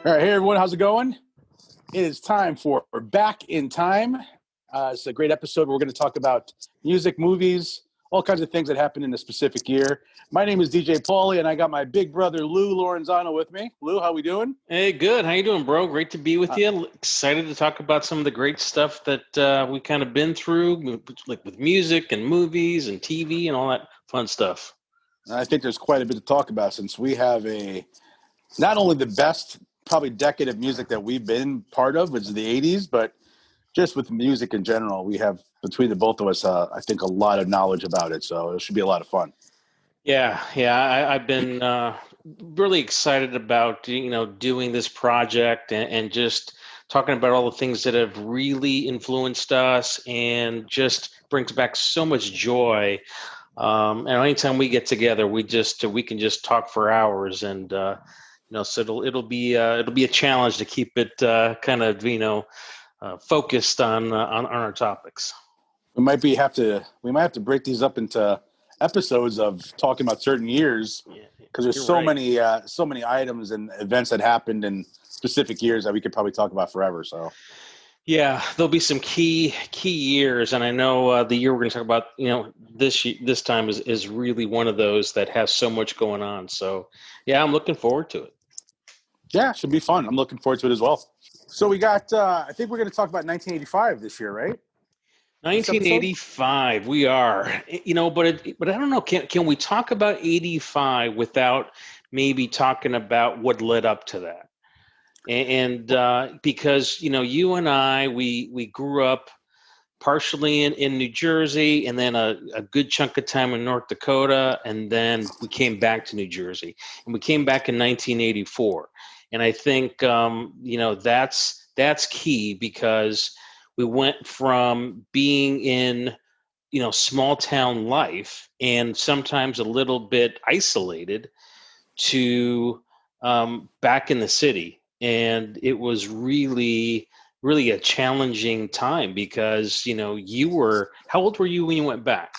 All right, hey everyone, how's it going? It is time for Back in Time. It's a great episode. We're going to talk about music, movies, all kinds of things that happened in a specific year. My name is DJ Paulie, and I got my big brother Lou Lorenzano with me. Lou, how we doing? Hey, good. How you doing, bro? Great to be with you. Excited to talk about some of the great stuff that we kind of been through, like with music and movies and TV and all that fun stuff. I think there's quite a bit to talk about since we have not only the best probably decade of music that we've been part of, which is the 80s, but just with music in general, we have, between the both of us, I think a lot of knowledge about it. So it should be a lot of fun. Yeah. I've been really excited about doing this project and just talking about all the things that have really influenced us and just brings back so much joy. And anytime we get together, we can just talk for hours, and so it'll be a challenge to keep it kind of focused on our topics. We might have to break these up into episodes of talking about certain years, because there's so many items and events that happened in specific years that we could probably talk about forever. So yeah, there'll be some key years, and I know the year we're going to talk about, this time is really one of those that has so much going on. So yeah, I'm looking forward to it. Yeah, should be fun. I'm looking forward to it as well. So we got, I think we're going to talk about 1985 this year, right? 1985, we are, but I don't know. Can we talk about 85 without maybe talking about what led up to that? And because you and I, we grew up partially in New Jersey, and then a good chunk of time in North Dakota, and then we came back to New Jersey, and we came back in 1984. And I think that's key, because we went from being in small town life and sometimes a little bit isolated to back in the city. And it was really a challenging time, because how old were you when you went back?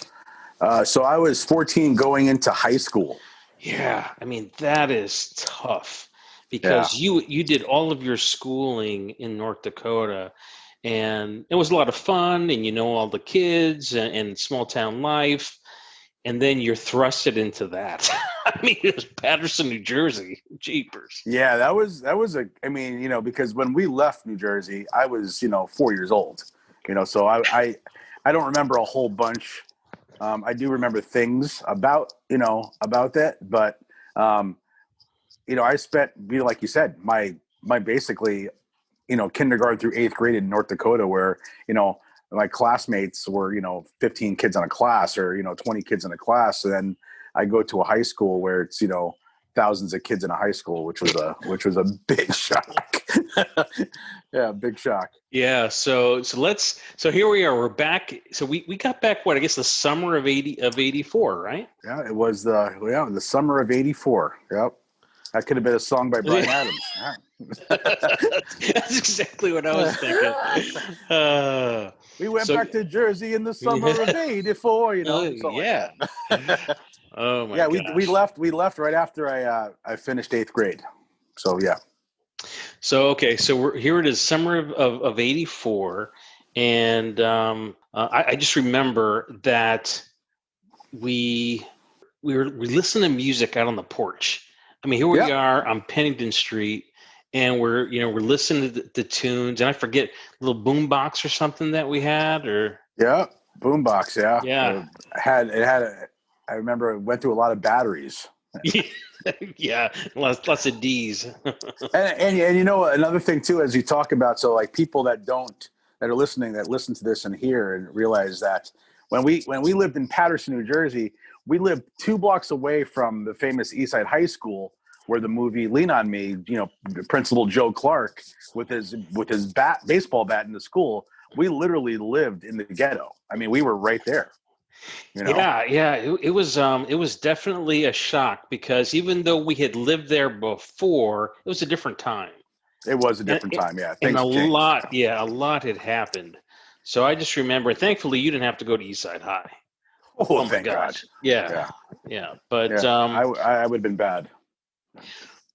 So I was 14 going into high school. Yeah, I mean, that is tough, because you did all of your schooling in North Dakota, and it was a lot of fun, and all the kids and small town life, and then you're thrusted into that. I mean, it was Patterson, New Jersey. Jeepers. Yeah, that was because when we left New Jersey, I was 4 years old. So I don't remember a whole bunch. I do remember things about that, but I spent, like you said, my basically kindergarten through 8th grade in North Dakota, where my classmates were 15 kids in a class, or 20 kids in a class, and then I go to a high school where it's thousands of kids in a high school, which was a big shock. Yeah, big shock. Yeah, so here we are. We're back. So we got back, what, I guess the summer of 84, right? Yeah, it was the summer of 84. Yep. That could have been a song by Bryan Adams. Yeah. That's exactly what I was thinking. We went back to Jersey in the summer of 84, yeah. Oh my gosh. We left right after I finished 8th grade. So yeah. So okay, so here it is, summer of 84, and I just remember that we listening to music out on the porch. I mean, here we are on Pennington Street, and we're listening to the tunes, and I forget, little boombox or something that we had, or boombox, yeah. I remember it went through a lot of batteries. Yeah, lots of D's. and another thing too, as you talk about, so like people that are listening, that listen to this and hear and realize that when we lived in Patterson, New Jersey, we lived 2 blocks away from the famous Eastside High School, where the movie Lean on Me, Principal Joe Clark with his baseball bat in the school. We literally lived in the ghetto. I mean, we were right there. Yeah. It was definitely a shock, because even though we had lived there before, it was a different time. It was a different time, yeah. And a lot had happened. So I just remember, thankfully, you didn't have to go to Eastside High. Oh my gosh. Yeah. But I would have been bad.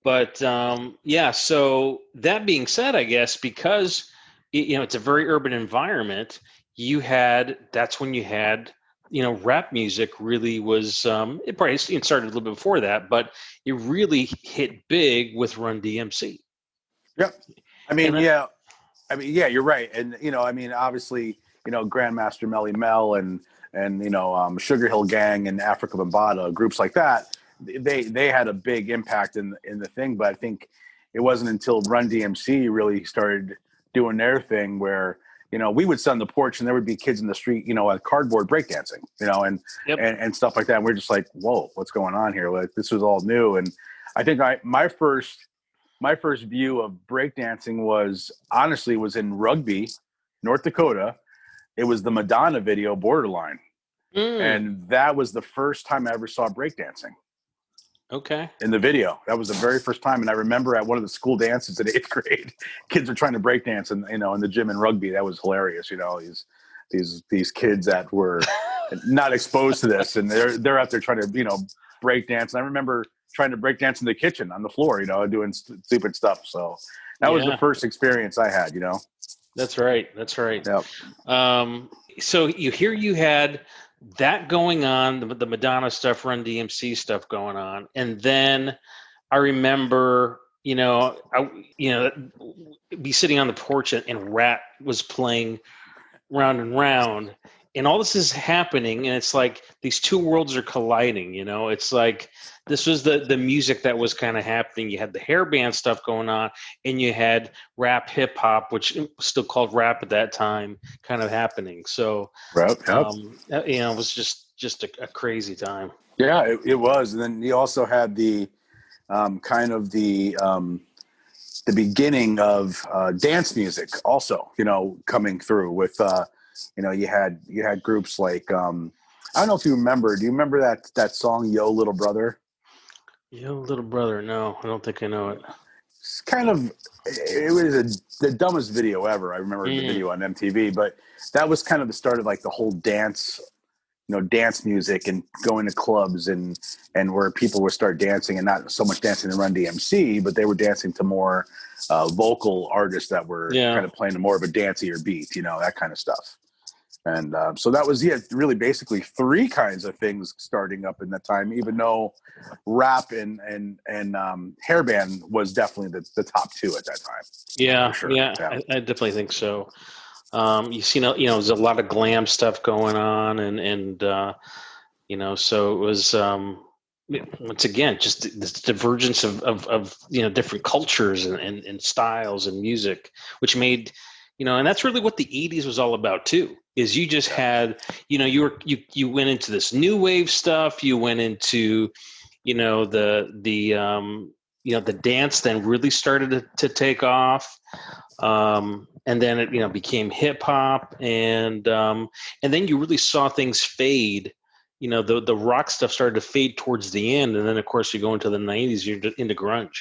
But yeah, so that being said, I guess because it's a very urban environment, that's when you had rap music really was it started a little bit before that, but it really hit big with Run DMC. Yep. I mean, And yeah, yeah, you're right. And, I mean, obviously, Grandmaster Melly Mel and, Sugar Hill Gang and Africa Bambaataa, groups like that, they had a big impact in the thing. But I think it wasn't until Run DMC really started doing their thing where, we would sit on the porch and there would be kids in the street, at cardboard breakdancing, yep. and stuff like that. And we're just like, whoa, what's going on here? Like, this was all new. And I think my first view of breakdancing was in Rugby, North Dakota. It was the Madonna video Borderline. Mm, And that was the first time I ever saw breakdancing okay. in the video. That was the very first time. And I remember at one of the school dances in 8th grade, kids were trying to breakdance in the gym in Rugby. That was hilarious. These kids that were not exposed to this, and they're out there trying to, breakdance. And I remember trying to breakdance in the kitchen on the floor, doing stupid stuff. So that was the Yeah, first experience I had, that's right. That's right. Yep. So you had that going on, the Madonna stuff, Run DMC stuff going on, and then I remember, be sitting on the porch and Rat was playing Round and Round, and all this is happening, and it's like these two worlds are colliding. It's like this was the music that was kind of happening. You had the hair band stuff going on, and you had rap hip hop, which was still called rap at that time, kind of happening. So, Yep. it was just a crazy time. Yeah, it was. And then you also had the kind of the beginning of dance music also, coming through with, you had groups like, I don't know if you remember, do you remember that song, Yo Little Brother? Yo, little brother, no, I don't think I know it. It's it was the dumbest video ever. I remember the Mm, video on MTV, but that was kind of the start of like the whole dance music and going to clubs and where people would start dancing and not so much dancing to Run DMC, but they were dancing to more vocal artists that were yeah. kind of playing more of a dancier beat, that kind of stuff. And so that was, really basically three kinds of things starting up in that time, even though rap and hairband was definitely the top two at that time, for Yeah, sure. yeah, Yeah. I definitely think so. You see, there's a lot of glam stuff going on, and so it was once again just this divergence of different cultures and styles and music, which made and that's really what the '80s was all about too. Is you just had you went into this new wave stuff, you went into the dance then really started to take off. And then it became hip hop, and then you really saw things fade. The rock stuff started to fade towards the end, and then of course you go into the '90s, you're into grunge.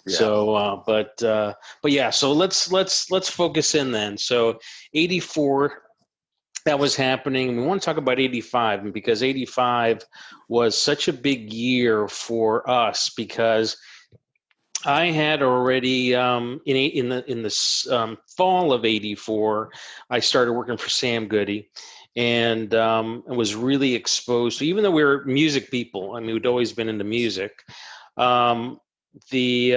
Yeah. So, but yeah, so let's focus in then. So, '84, that was happening. We want to talk about '85, and because '85 was such a big year for us because I had already in the fall of '84, I started working for Sam Goody, and was really exposed to. Even though we were music people, I mean, we'd always been into music. Um, the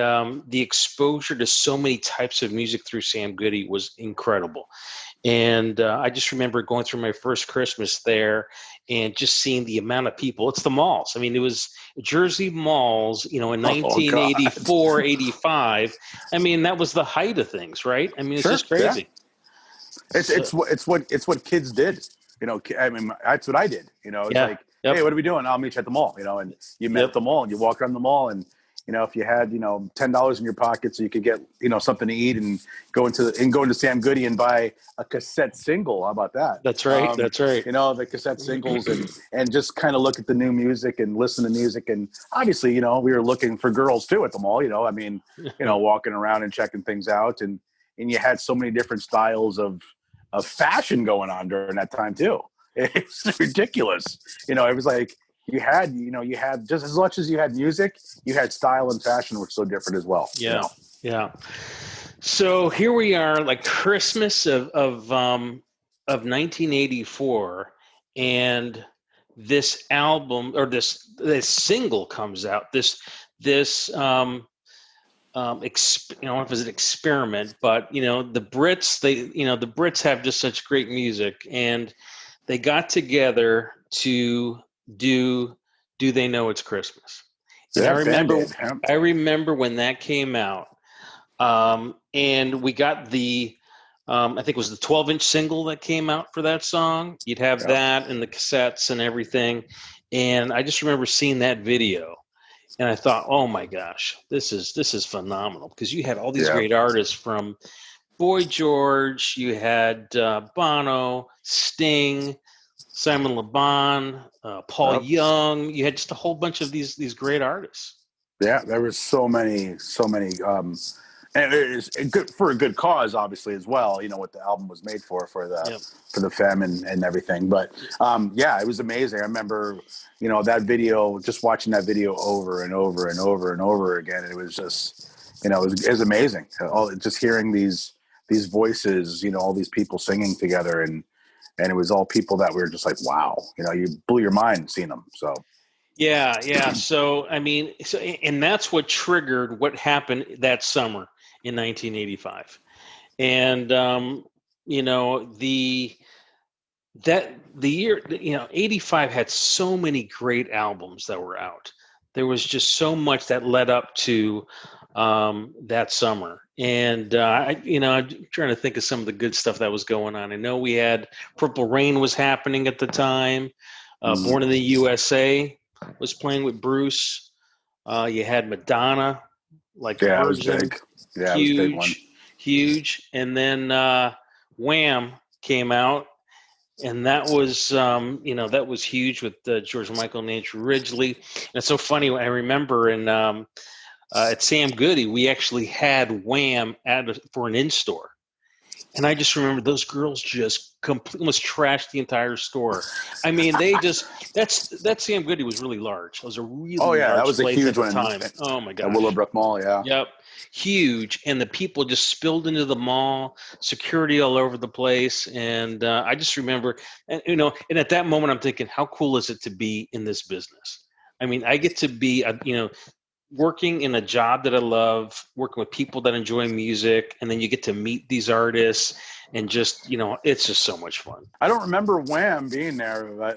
exposure to so many types of music through Sam Goody was incredible. And I just remember going through my first Christmas there and just seeing the amount of people. It's the malls. I mean, it was Jersey malls, in Oh God. 1984, 85. I mean, that was the height of things, right? I mean, it's Sure. just Yeah. crazy. It's So, what kids did. I mean, that's what I did. It's yeah. like, hey, Yep. what are we doing? I'll meet you at the mall. And you met at Yep. the mall and you walk around the mall and if you had $10 in your pocket so you could get something to eat and go into Sam Goody and buy a cassette single. How about that? That's right. That's right. The cassette singles and just kind of look at the new music and listen to music. And obviously, we were looking for girls too at the mall. I mean, walking around and checking things out and you had so many different styles of fashion going on during that time too. It's ridiculous. It was like you had just as much as you had music, you had style and fashion, which is so different as well. Yeah, yeah. So here we are, like Christmas of 1984, and this album or this single comes out. This I don't know if it's an experiment, but the Brits, the Brits have just such great music, and they got together to do "Do They Know It's Christmas?" And Yeah, Band-Aid. Yeah. I remember when that came out, and we got I think it was the 12-inch single that came out for that song. You'd have Yep. that and the cassettes and everything, and I just remember seeing that video. And I thought, oh my gosh, this is phenomenal, because you had all these Yeah. great artists from Boy George, you had Bono, Sting, Simon Le Bon, Paul Yep. Young. You had just a whole bunch of these great artists. Yeah, there was so many, and it is good for a good cause, obviously, as well. What the album was made for Yep. the femme and everything. But yeah, it was amazing. I remember, that video, just watching that video over and over and over and over again. It was just, it was amazing. Just hearing these voices, all these people singing together, and it was all people that we were just like, wow, you blew your mind seeing them. So. Yeah, yeah. So I mean, and that's what triggered what happened that summer in 1985. And the the year, 85 had so many great albums that were out. There was just so much that led up to that summer. And I'm trying to think of some of the good stuff that was going on. I know we had Purple Rain was happening at the time. Born in the USA was playing with Bruce. You had Madonna, like Yeah, it was Virgin, big. Yeah, it was a big one. huge. And then Wham came out, and that was that was huge with George Michael and Andrew Ridgeley. And it's so funny. I remember at Sam Goody, we actually had Wham for an in-store. And I just remember those girls just almost trashed the entire store. I mean, that Sam Goody was really large. It was a Oh really yeah, that large was a place at huge the one time. Oh my at gosh. Willowbrook Mall. Yeah. Yep. Huge. And the people just spilled into the mall, security all over the place. And I just remember, and at that moment I'm thinking, how cool is it to be in this business? I mean, I get to be, working in a job that I love, working with people that enjoy music, and then you get to meet these artists, and just, it's just so much fun. I don't remember Wham being there, but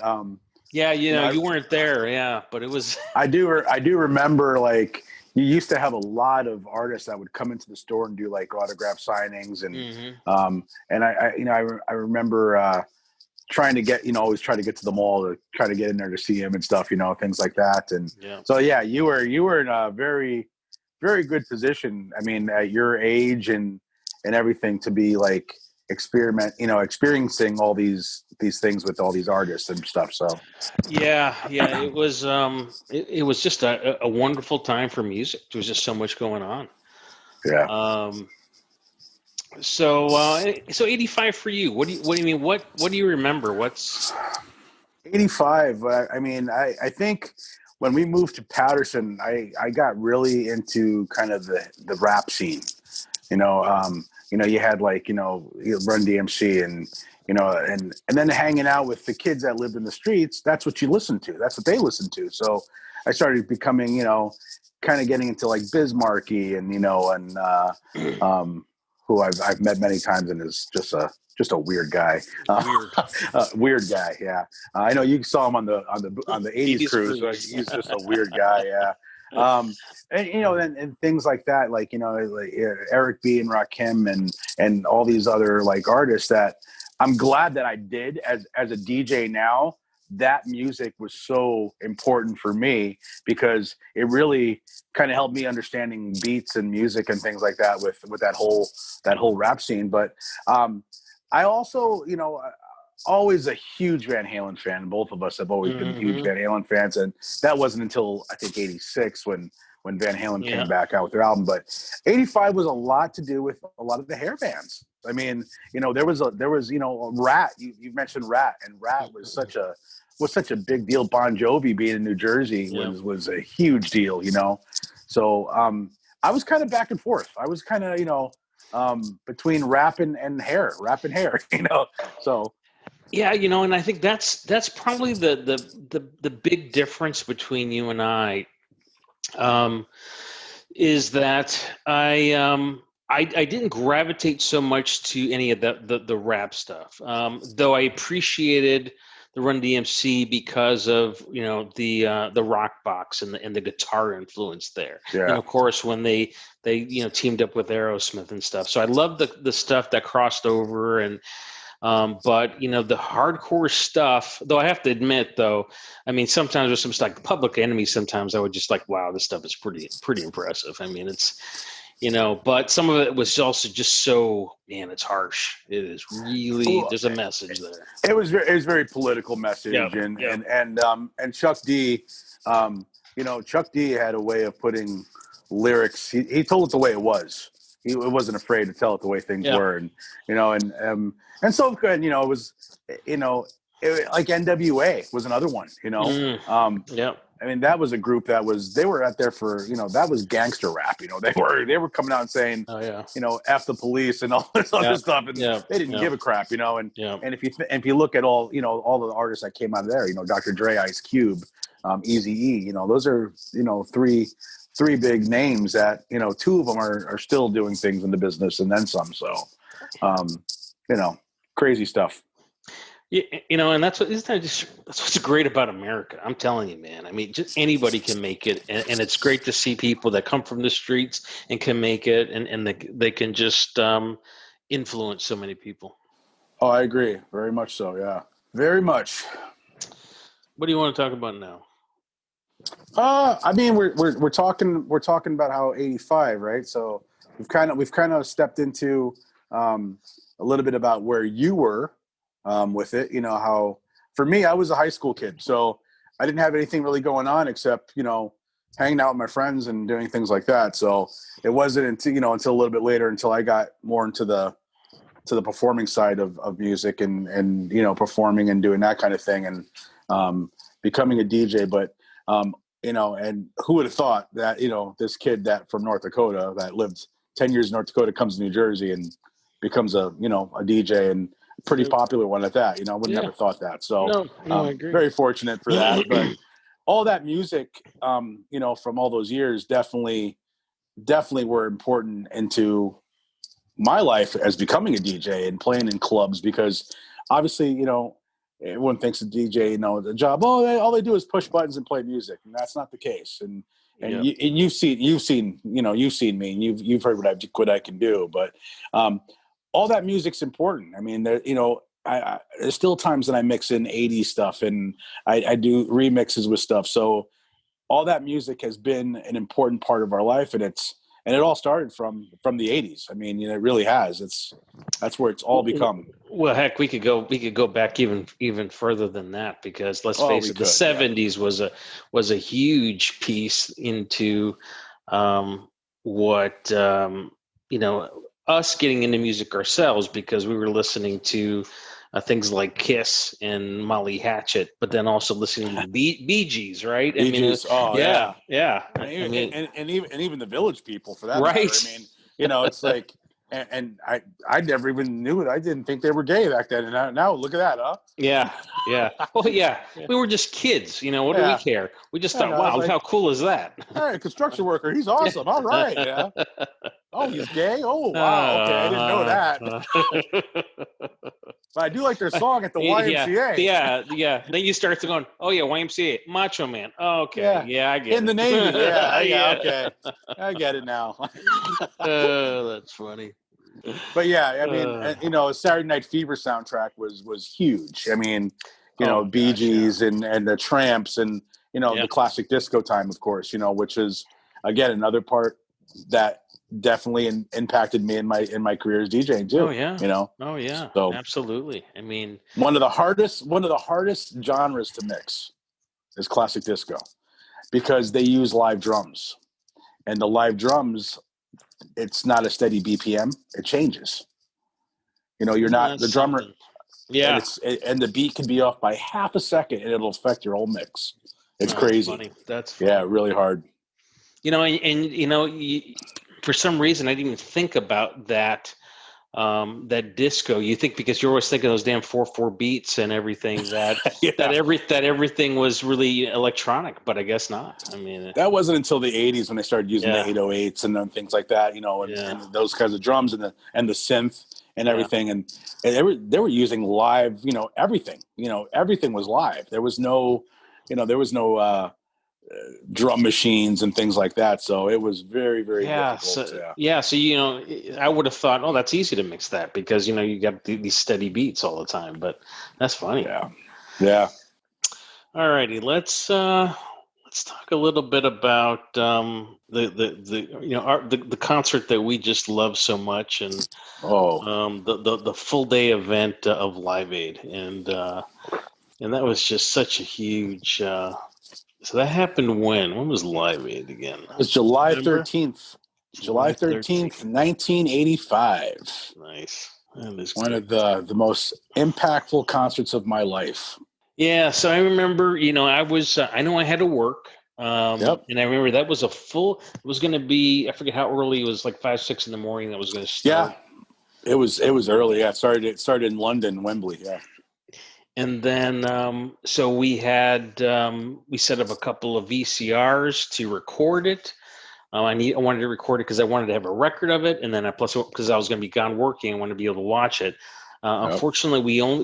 Yeah, you weren't there, yeah, but it was. I do remember, like, you used to have a lot of artists that would come into the store and do like autograph signings, and Mhm. I remember trying to get, always try to get to the mall to try to get in there to see him and stuff, things like that. And Yeah. so yeah, you were in a very, very good position. I mean, at your age and everything, to be like experiencing all these things with all these artists and stuff. So Yeah, it was it was just a wonderful time for music. There was just so much going on. yeah. Um so 85 for you. What do you mean? What do you remember? What's 85. I mean, I think when we moved to Patterson, I got really into kind of the rap scene. You had like, Run DMC and, and then hanging out with the kids that lived in the streets. That's what you listened to. That's what they listened to. So I started becoming, kind of getting into like Biz Markie and, who I've met many times and is just a weird guy. weird? Weird guy. Yeah. I know you saw him on the 80s 80s cruise. cruise. He's just a weird guy. Yeah. And and things like that, like like Eric B and Rakim and all these other like artists that I'm glad that I did as a DJ now. That music was so important for me because it really kind of helped me understanding beats and music and things like that with that whole rap scene. But I also, always a huge Van Halen fan. Both of us have always been huge Hmm. Van Halen fans, and that wasn't until I think '86 when Van Halen Yeah. came back out with their album. But '85 was a lot to do with a lot of the hair bands. I mean, there was Rat. You mentioned Rat, and Rat was such a was such a big deal. Bon Jovi being in New Jersey Yeah. was a huge deal, you know. So I was kind of back and forth. I was kind of, between and rap and hair, you know. So Yeah, and I think that's probably the big difference between you and I, um, is that I didn't gravitate so much to any of the rap stuff, though I appreciated the Run DMC because of the rock box and the guitar influence there, and yeah. of course when they teamed up with Aerosmith and stuff. So I love the stuff that crossed over. And but the hardcore stuff, though I have to admit, though, I mean, sometimes with some stuff like Public Enemy, sometimes I would just like, wow, this stuff is pretty impressive. I mean, it's but some of it was also just so, man, it's harsh. It is really, Well, there's a message there. it was very political Yeah, message, yeah, and Chuck D, Chuck D had a way of putting lyrics. He told it the way it was. He wasn't afraid to tell it the way things yeah. were, and so good. It was, like NWA was another one. Yeah, I mean, that was a group they were out there for, that was gangster rap. They were coming out and saying, oh yeah, F the police and all this other yeah, stuff. And yeah, they didn't yeah, give a crap, and, yeah. and if you look at all the artists that came out of there, Dr. Dre, Ice Cube, Eazy-E, those are, three big names that, two of them are still doing things in the business and then some. So, um, crazy stuff. Yeah, and that's what's great about America. I'm telling you, man. I mean, just anybody can make it, and it's great to see people that come from the streets and can make it, and they can just influence so many people. Oh, I agree. Very much so. Yeah. Very much. What do you want to talk about now? I mean, we're talking about how 85, right? So we've kind of stepped into a little bit about where you were with it. How for me, I was a high school kid, so I didn't have anything really going on except hanging out with my friends and doing things like that. So it wasn't until a little bit later until I got more into the performing side of music and performing and doing that kind of thing and becoming a DJ. But and who would have thought that this kid that from North Dakota that lived 10 years in North Dakota comes to New Jersey and becomes a DJ and a pretty popular one at that. I would Yeah. never thought that. So No, I agree. very fortunate for that. But all that music, from all those years, definitely were important into my life as becoming a DJ and playing in clubs because obviously, everyone thinks a DJ, the job, all they do is push buttons and play music. And that's not the case. And Yeah. you've seen me and you've heard what I can do, but all that music's important. I mean, there's still times that I mix in 80s stuff and I do remixes with stuff. So all that music has been an important part of our life, and it all started from the 80s. I mean, it really has. That's where it's all become. Well, heck, we could go back even further than that because let's face it, the 70s was a huge piece into what us getting into music ourselves because we were listening to things like Kiss and Molly Hatchet, but then also listening to the Bee Gees, right? Bee Gees. Yeah. And even the Village People for that right. matter. I mean, it's like, and I never even knew it. I didn't think they were gay back then. And now look at that, huh? Yeah. Well, yeah. We were just kids. What do we care? We just thought, wow, how cool is that? All right, construction worker. He's awesome. All right. Yeah. Oh, he's gay? Oh, wow. Okay, I didn't know that. But I do like their song at the YMCA. Yeah. Then you start to going, oh, yeah, YMCA, Macho Man. Oh, okay. Yeah, I get it. In the Navy. Yeah, okay. I get it now. That's funny. But yeah, I mean, Saturday Night Fever soundtrack was huge. I mean, Bee Gees and the Tramps and, the classic Disco Time, of course, which is, again, another part that definitely impacted me in my career as DJing too. Oh yeah. Oh yeah. So, absolutely. I mean, one of the hardest genres to mix is classic disco because they use live drums, and the live drums, it's not a steady BPM. It changes. You're not the drummer. and Yeah. and the beat can be off by half a second, and it'll affect your whole mix. It's No, that's crazy. funny. That's Yeah, funny. really hard. For some reason, I didn't even think about that. That disco. You think because you're always thinking those damn 4/4 beats and everything Yeah, that everything was really electronic, but I guess not. I mean, that wasn't until the '80s when they started using the yeah, 808s and then things like that. yeah, And those kinds of drums and the synth and yeah. everything. And they were using live. Everything. Everything was live. There was no drum machines and things like that. So it was very, very Yeah, difficult. so Yeah. yeah, so I would have thought, oh, that's easy to mix that because you got these steady beats all the time. But that's funny. Yeah. Yeah. All righty, let's talk a little bit about the concert that we just love so much, and Oh, the full day event of Live Aid, and that was just such a huge. So that happened when? When was Live Aid again? it was July November, 13th. July July 13th, 13th. 1985. Nice. That is One good. of the most impactful concerts of my life. Yeah, so I remember, I know I had to work, Yep. and I remember that was it was going to be, I forget how early, it was like 5, 6 in the morning that was going to Yeah. start. It was early. Yeah. It started in London, Wembley. Yeah. And then, so we set up a couple of VCRs to record it. I wanted to record it because I wanted to have a record of it, and then plus because I was going to be gone working, I wanted to be able to watch it. Yep. Unfortunately, we only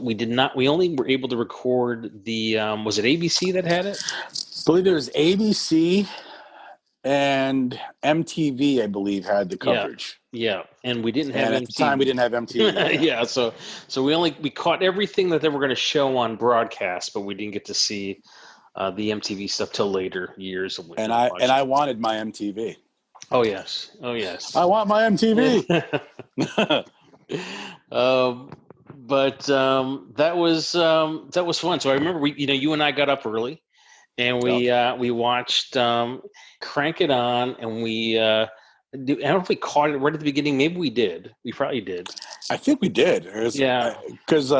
were able to record the was it ABC that had it? I believe there was ABC and MTV, I believe, had the Yeah, coverage. yeah, and we didn't have And at the time, we MTV. didn't have MTV. Yeah. Yeah, so we caught everything that they were going to show on broadcast, but we didn't get to see the MTV stuff till later years. And And I watching. wanted my MTV. Oh yes, oh yes. I want my MTV. um, but that was fun. So I remember you and I got up early and Yep. we watched Crank It On, and I don't know if we caught it right at the beginning. Maybe we did. We probably did. I think we did. Yeah, Because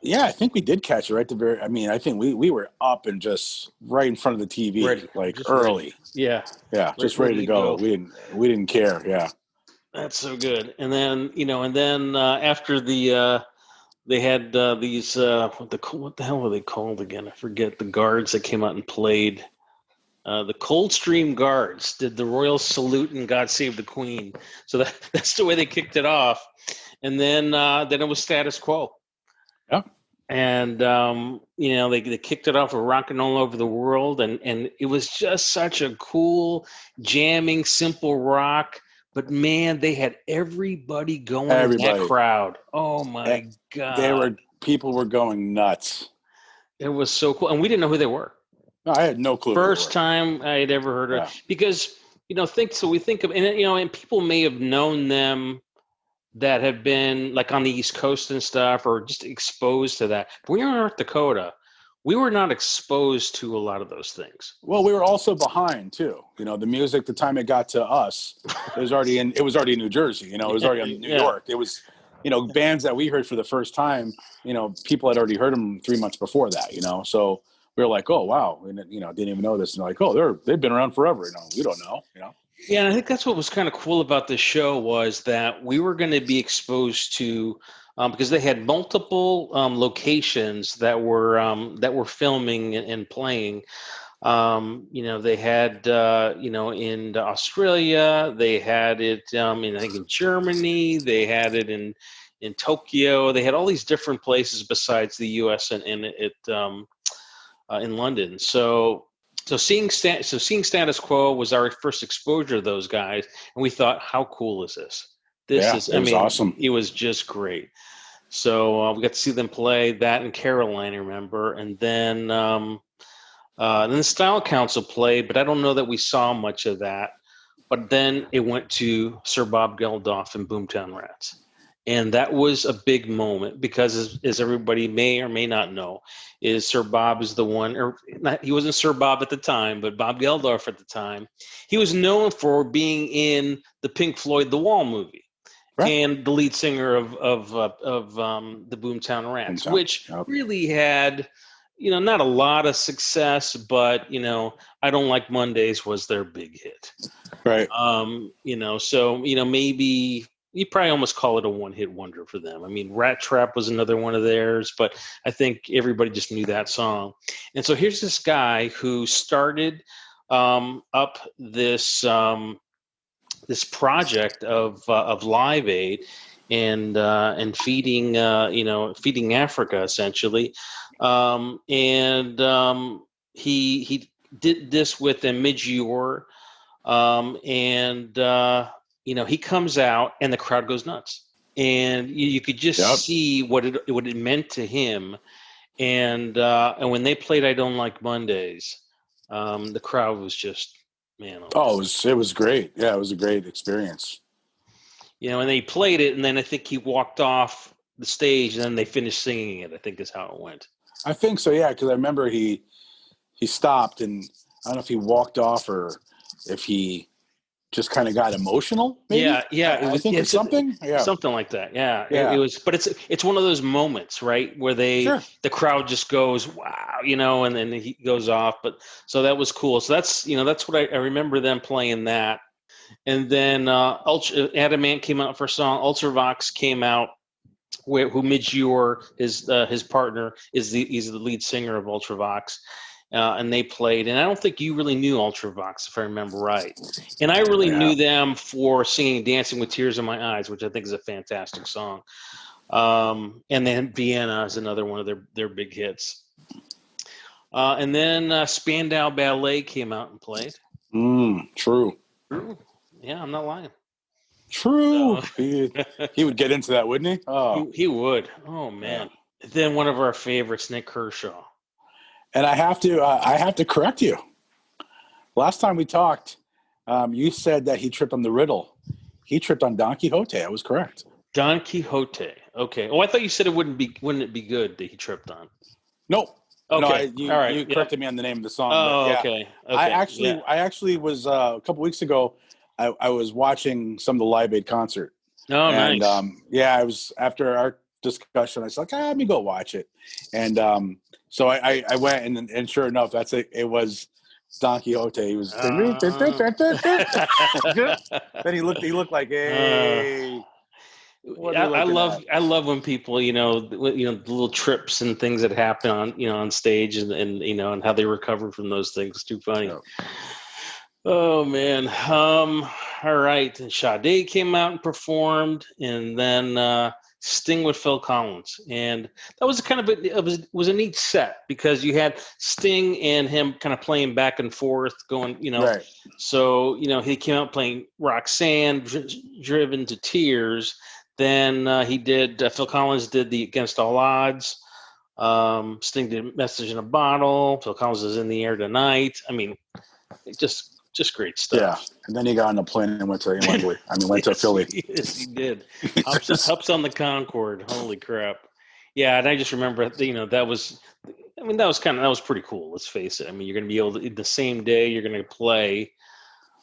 yeah, I think we did catch it right at the very. I mean, I think we were up and just right in front of the TV, ready, like just ready. early. Yeah, Yeah, just ready ready to to go. go. We didn't care. Yeah. That's so good. And then after they had these what the hell were they called again? I forget. The guards that came out and played. The Coldstream Guards did the Royal Salute and God Save the Queen. So that's the way they kicked it off. And then it was status quo. Yeah. And they kicked it off with Rockin' All Over the World, and it was just such a cool, jamming, simple rock. But man, they had everybody going in that Everybody. crowd. Oh Eh, my God. People were going nuts. It was so cool. And we didn't know who they were. No, I had no clue who they First were. time I had ever heard of, Yeah. because we think of, and people may have known them that have been like on the East Coast and stuff, or just exposed to that. But when you're in North Dakota, we were not exposed to a lot of those things. Well, we were also behind too. The music. The time it got to us, it was already in New Jersey. It was already in New Yeah. York. It was, bands that we heard for the first time. People had already heard them 3 months before that. So we were like, oh wow, and didn't even know this. And like, oh, they've been around forever. We don't know. Yeah, and I think that's what was kind of cool about this show, was that we were going to be exposed to, because they had multiple locations that were filming and playing. They had in Australia, they had it I think in Germany, they had it in Tokyo. They had all these different places besides the U.S. and in London. So seeing Status Quo was our first exposure to those guys, and we thought, how cool is this? Yeah, it was awesome. It was just great. So we got to see them play that in Caroline, I remember, and then the Style Council played, but I don't know that we saw much of that. But then it went to Sir Bob Geldof and Boomtown Rats. And that was a big moment because, as everybody may or may not know, is Sir Bob is the one, or not, he wasn't Sir Bob at the time, but Bob Geldof at the time. He was known for being in the Pink Floyd The Wall movie. Right. and the lead singer of the Boomtown Rats, Hometown. which Yep. really had, not a lot of success, but I Don't Like Mondays was their big hit. Right. So maybe you probably almost call it a one-hit wonder for them. I mean, Rat Trap was another one of theirs, but I think everybody just knew that song. And so here's this guy who started up this project of Live Aid and feeding Africa essentially, he did this with a Midgeure, he comes out and the crowd goes nuts, and you could just Yep. see what it meant to him, and when they played I Don't Like Mondays, the crowd was just, man, Oh, it was great. Yeah, it was a great experience. and they played it, and then I think he walked off the stage, and then they finished singing it, I think is how it went. I think so. Yeah, because I remember he stopped, and I don't know if he walked off or if he just kind of got emotional. Maybe. Yeah, it I was, think it's something. Yeah. something like that. Yeah, it Yeah. was, but it's one of those moments, right, where Sure. the crowd just goes, wow, and then he goes off. But so that was cool. So that's what I remember them playing that. And then Adamant came out for a song. Ultravox came out, who Midgeure is his partner, he's the lead singer of Ultravox. And they played, and I don't think you really knew Ultravox, if I remember right. And I really Yeah. knew them for singing "Dancing with Tears in My Eyes," which I think is a fantastic song. And then Vienna is another one of their big hits. And then Spandau Ballet came out and played. True. True. Yeah, I'm not lying. True. So, He would get into that, wouldn't he? Oh, he would. Oh man. yeah. Then one of our favorites, Nick Kershaw. And I have to correct you. Last time we talked, you said that he tripped on the riddle. He tripped on Don Quixote. I was correct. Don Quixote. Okay. Oh, I thought you said wouldn't it be good that he tripped on? Nope. Okay. No, All right. you corrected me on the name of the song, but Oh, yeah. okay. I Yeah. actually was a couple weeks ago. I was watching some of the Live Aid concert, Oh, and nice. I was, after our discussion, I was like, let me go watch it, and so I went, and sure enough, that's it. It was Don Quixote. He was then he looked like, hey, what are we looking at? I love when people, the little trips and things that happen on stage, and and how they recover from those things. It's too funny. Yeah. Oh man. All right. And Sade came out and performed, and then Sting with Phil Collins, and that was kind of it was a neat set, because you had Sting and him kind of playing back and forth, going, Right. So he came out playing Roxanne, Driven to Tears. Then he did Phil Collins did the Against All Odds. Sting did Message in a Bottle. Phil Collins is In the Air Tonight. I mean, just great stuff. Yeah, and then he got on a plane and went to Wembley. Went to Philly. Yes, he did. Hops on the Concorde. Holy crap! Yeah, and I just remember, that was pretty cool. Let's face it. You're going to be able to, the same day you're going to play,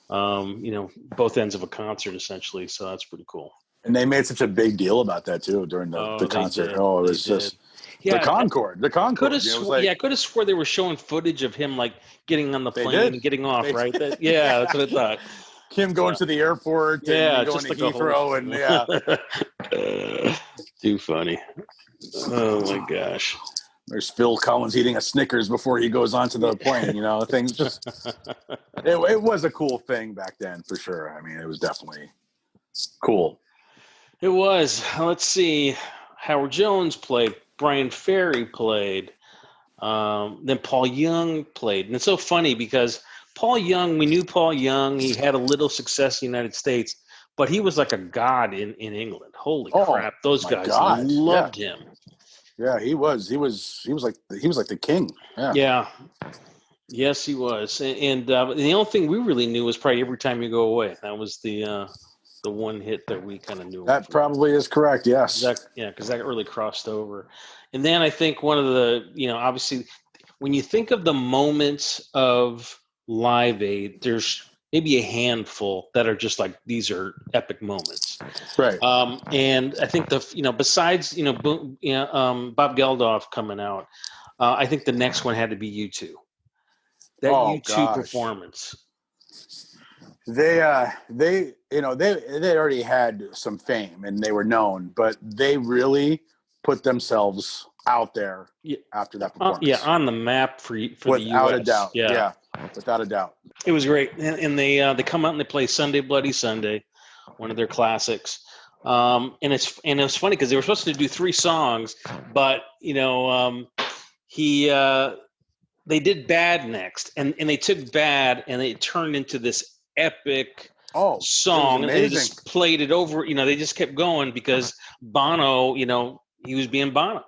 both ends of a concert essentially. So that's pretty cool. And they made such a big deal about that too during the concert. Did. Oh, it was just the Concorde. The Concorde. I could have swore they were showing footage of him like getting on the plane and getting off. Right? That's what I thought. Him going to the airport and going to like Heathrow and too funny. Oh my gosh. There's Phil Collins eating a Snickers before he goes onto the plane. Things just it was a cool thing back then for sure. It was definitely cool. It was. Let's see. Howard Jones played. Brian Ferry played. Then Paul Young played. And it's so funny because Paul Young, we knew Paul Young. He had a little success in the United States, but he was like a god in England. Holy crap. Those guys loved him. Yeah, he was like the king. Yeah. Yeah. Yes, he was. And the only thing we really knew was probably Every Time You Go Away. That was the one hit that we kind of knew. That probably is correct. Yes. Because that really crossed over. And then I think one of the, obviously, when you think of the moments of Live Aid, there's maybe a handful that are just like, these are epic moments. Right. And I think besides, Bob Geldof coming out, I think the next one had to be U2. That Oh U2 gosh. performance. They already had some fame and they were known, but they really put themselves out there Yeah, after that performance. on the map for the Without a U.S. doubt. Yeah, Without a doubt. it was great. And they come out and they play Sunday Bloody Sunday, one of their classics. And it was funny because they were supposed to do 3 songs, but they did Bad next, and they took Bad and it turned into this epic Oh, it was song, and they amazing. just played it over. They just kept going because Bono, he was being Bono.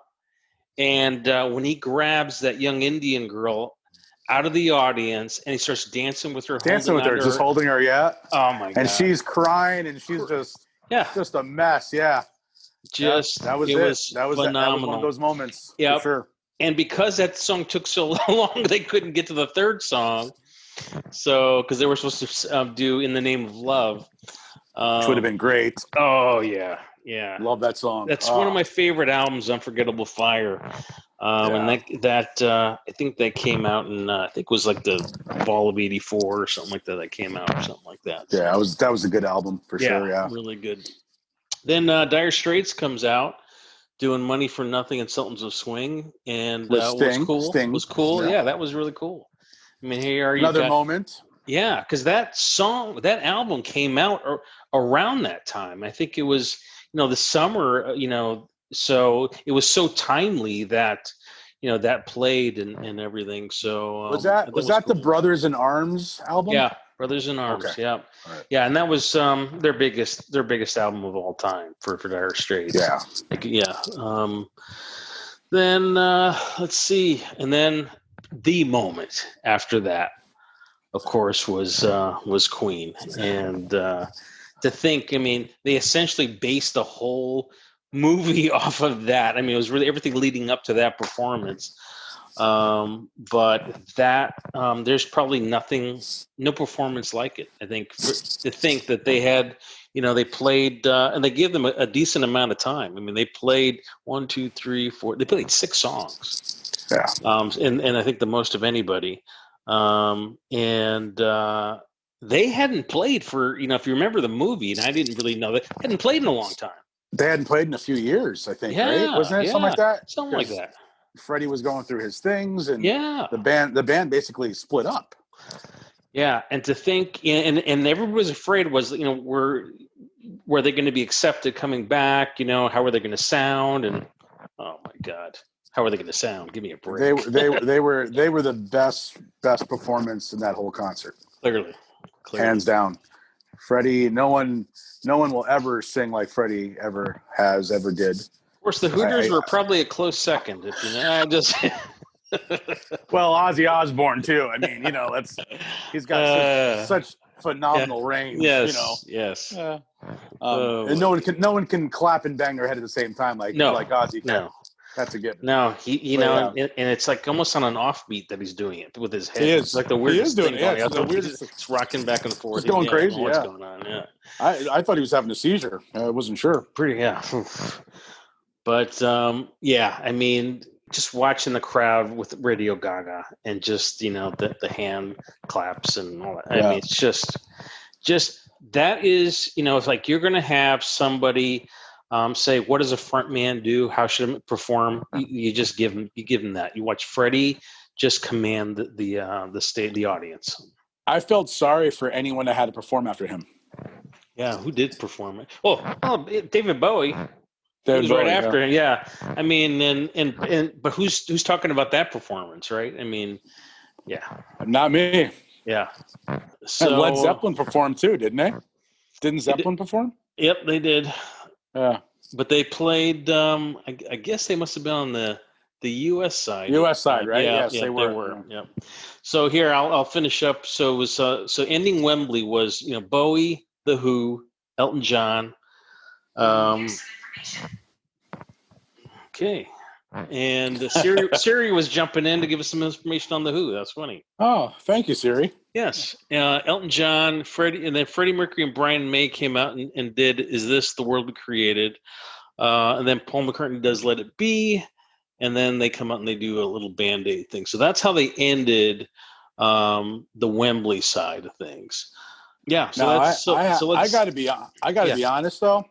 And when he grabs that young Indian girl out of the audience and he starts dancing with her, Just holding her, yeah. Oh my God! And she's crying, and she's just a mess, yeah. That was phenomenal. One of those moments, for sure. And because that song took so long, they couldn't get to the third song. So, because they were supposed to do "In the Name of Love," which would have been great. Oh yeah, yeah. Love that song. That's one of my favorite albums, "Unforgettable Fire." And I think that came out in I think it was like the fall of '84 or something like that. That came out or something like that. So, yeah, that was a good album for sure. Yeah, really good. Then Dire Straits comes out doing "Money for Nothing" and "Sultans of Swing," and was cool. Sting. Was cool. Yeah, that was really cool. I mean, here are another moment. Yeah, because that album came out around that time. I think it was the summer. So it was so timely that that played and everything. So was that cool. The Brothers in Arms album? Yeah, Brothers in Arms. Okay. Yeah, right. Yeah, and that was their biggest album of all time for Dire Straits. Yeah, Then let's see, and then the moment after that, of course, was Queen, and to think, I mean, they essentially based the whole movie off of that. I mean, it was really everything leading up to that performance. But that there's probably no performance like it. I think to think that they had, they played and they gave them a decent amount of time. I mean, they played 1, 2, 3, 4. They played 6 songs. Yeah. And I think the most of anybody. They hadn't played for, if you remember the movie, and I didn't really know, they hadn't played in a long time. They hadn't played in a few years, I think, right? Wasn't it something like that? Something like that. Freddie was going through his things, and the band basically split up. Yeah, and to think, and everybody was afraid were they going to be accepted coming back? How were they going to sound? And oh my God, how are they going to sound? Give me a break. They were the best performance in that whole concert. Clearly. Hands down. Freddie, no one will ever sing like Freddie ever did. Of course, the Hooters were probably a close second. If you know, well, Ozzy Osbourne too. I mean, he's got such phenomenal range. Yes. And no one can clap and bang their head at the same time like Ozzy can. No. That's a given. No, and it's like almost on an offbeat that he's doing it with his head. It's like the weirdest thing going on. It's rocking back and forth. It's going crazy. What's going on? Yeah. I thought he was having a seizure. I wasn't sure. But I mean, just watching the crowd with Radio Gaga and just the hand claps and all that. I mean, it's just that is it's like you're going to have somebody. Say, what does a front man do? How should he perform? You just give him that. You watch Freddie just command the audience. I felt sorry for anyone that had to perform after him. Yeah, who did perform it? Oh, David Bowie. David Bowie, right after him. Yeah, I mean, but who's talking about that performance, right? I mean, yeah, not me. Yeah. So and Led Zeppelin performed too, didn't they? Didn't Zeppelin perform? Yep, they did. Yeah, but they played. I guess they must have been on the U.S. side. U.S. side, right? Yeah, yes, they were. Yeah. So here I'll finish up. So it was so ending Wembley was Bowie, The Who, Elton John. Okay, and Siri was jumping in to give us some information on The Who. That's funny. Oh, thank you, Siri. Yes, Elton John, Freddie, and then Freddie Mercury and Brian May came out and did "Is This the World We Created?" And then Paul McCartney does "Let It Be," and then they come out and they do a little Band-Aid thing. So that's how they ended the Wembley side of things. Yeah, so Now, that's so I let's got to yeah. be honest though.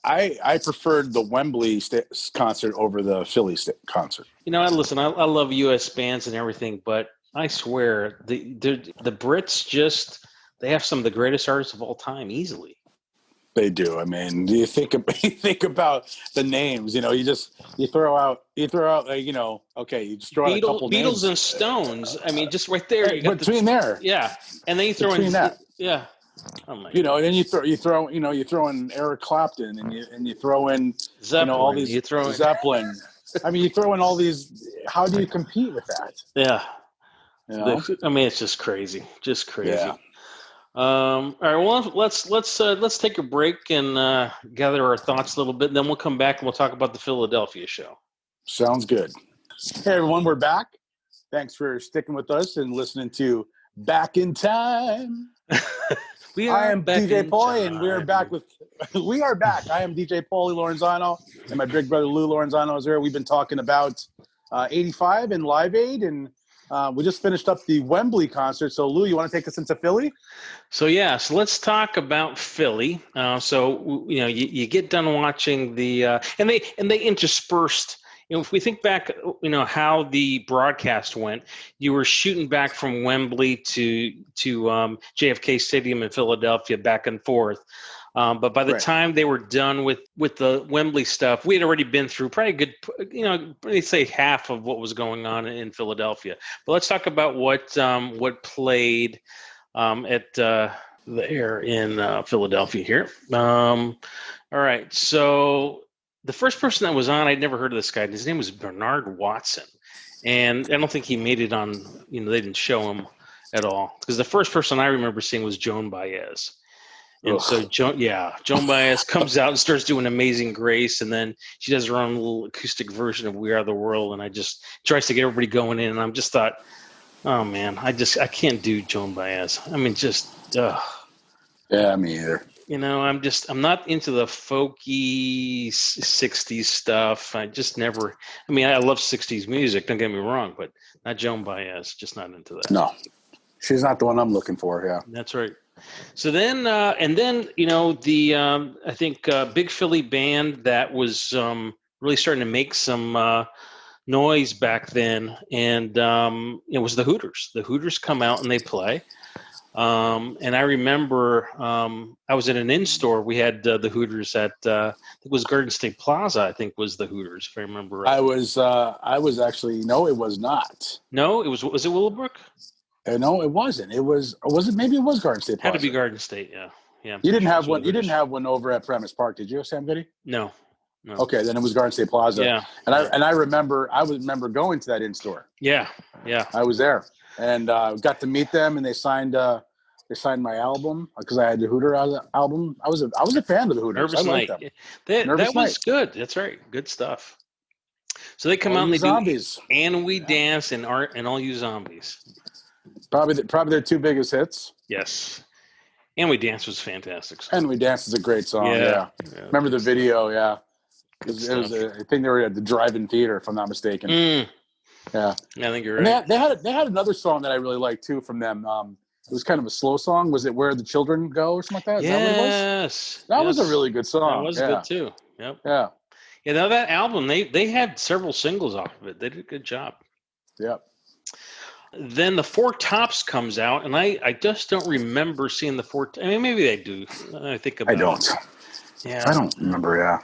I preferred the Wembley concert over the Philly concert. Listen, I love U.S. bands and everything, but I swear the Brits just they have some of the greatest artists of all time easily. They do. I mean, do you think you think about the names? You throw out okay, you just throw out a couple Beatles names and Stones. I mean, just right there, you right got between there. yeah, and then you throw in Between that, yeah. Oh my and then goodness, you throw in Eric Clapton, and you throw in all Zeppelin. these You throw in Zeppelin. I mean, you throw in all these. How do you compete with that? yeah. You know? I mean, it's just crazy, just Yeah. crazy. All right, well, let's take a break and gather our thoughts a little bit, and then we'll come back and we'll talk about the Philadelphia show. Sounds good. Hey everyone, we're back. Thanks for sticking with us and listening to Back in Time. I am DJ Paulie, and we're back with. We are back. I am DJ Paulie Lorenzano, and my big brother Lou Lorenzano is here. We've been talking about '85 and Live Aid, and we just finished up the Wembley concert. So, Lou, you want to take us into Philly? So let's talk about Philly. You get done watching the and they interspersed. If we think back, how the broadcast went, you were shooting back from Wembley to JFK Stadium in Philadelphia, back and forth. But by the time they were done with the Wembley stuff, we had already been through probably a good, let's say half of what was going on in Philadelphia. But let's talk about what played at the air in Philadelphia here. All right, so the first person that was on, I'd never heard of this guy. His name was Bernard Watson, and I don't think he made it on. They didn't show him at all, because the first person I remember seeing was Joan Baez. And so Joan Baez comes out and starts doing Amazing Grace, and then she does her own little acoustic version of We Are the World, and I just tries to get everybody going in, and I'm just thought, oh man, I can't do Joan Baez. I mean, just Yeah, me either. I'm not into the folky 60s stuff. I just never, I mean, I love 60s music, don't get me wrong, but not Joan Baez, just not into that. No, she's not the one I'm looking for. Yeah. That's right. So then, I think Big Philly band that was really starting to make some noise back then, and it was the Hooters. The Hooters come out and they play. And I remember I was at an in-store. We had the Hooters at it was Garden State Plaza. I think was the Hooters, if I remember right. I was actually no, it was not. No, was it Willowbrook? No, it wasn't. Maybe it was Garden State Plaza. Had to be Garden State, yeah. You didn't have one. You didn't have one over at Premise Park, did you, Sam Goody? No. Okay, then it was Garden State Plaza. Yeah. And I remember going to that in-store. Yeah. I was there and got to meet them, and they signed my album because I had the Hooter album. I was a fan of the Hooters. Nervous I liked Night. them. That was good. That's right. Good stuff. So they come out and they zombies. Do And We Dance and All You Zombies. Probably their two biggest hits. Yes. And We Dance was fantastic. And We Dance is a great song. Yeah. Remember the video? Yeah. It was I think they were at the drive-in theater, if I'm not mistaken. Yeah. I think you're right. They had another song that I really liked too from them. It was kind of a slow song. Was it Where the Children Go or something like that? Yes. That was a really good song. That was good too. Yep. Yeah. Yeah. Now that album, they had several singles off of it. They did a good job. Yep. Then the Four Tops comes out, and I just don't remember seeing the Four. I mean, maybe they do. I think about. I don't. Yeah. I don't remember. Yeah.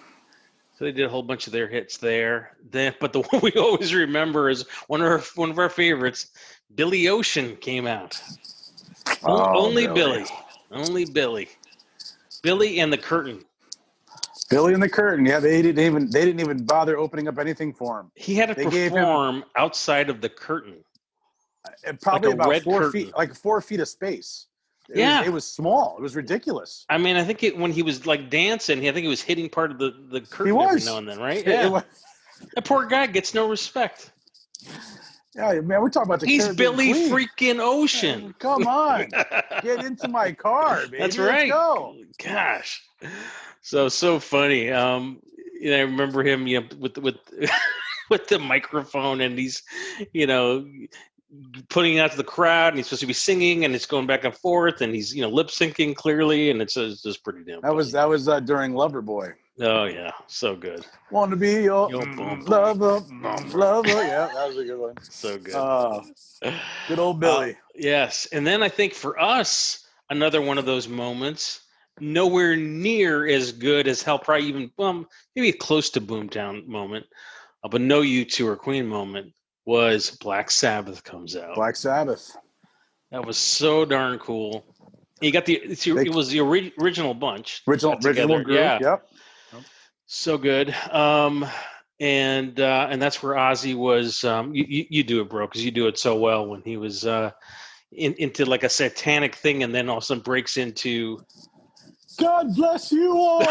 So they did a whole bunch of their hits there. But the one we always remember is one of our favorites. Billy Ocean came out. Only Billy. Only Billy. Billy and the Curtain. Billy and the Curtain. Yeah, they didn't even bother opening up anything for him. He had to perform outside of the curtain. Probably like about 4 feet, like 4 feet of space. It was small. It was ridiculous. I mean, I think when he was like dancing, I think he was hitting part of the curtain every now and then, right? Yeah. That poor guy gets no respect. Yeah, man, we're talking about the He's Caribbean Billy Queen. freaking Ocean. Come on, get into my car, baby. That's Let's right. go. Gosh, so funny. I remember him, with with the microphone, and he's, putting it out to the crowd, and he's supposed to be singing, and it's going back and forth, and he's lip syncing clearly, and it's just pretty damn funny. That was during Loverboy. Oh yeah, so good. Want to be your lover, lover. Yeah, that was a good one. So good. Good old Billy. Yes, and then I think for us, another one of those moments, nowhere near as good as hell, probably even maybe close to Boomtown moment, but no U2 or Queen moment, was Black Sabbath comes out. Black Sabbath. That was so darn cool. You got it was the original bunch. Original group. Yeah. Yep. So good. And that's where Ozzy was. You do it, bro, because you do it so well. When he was into like a satanic thing, and then all of a sudden breaks into God bless you all.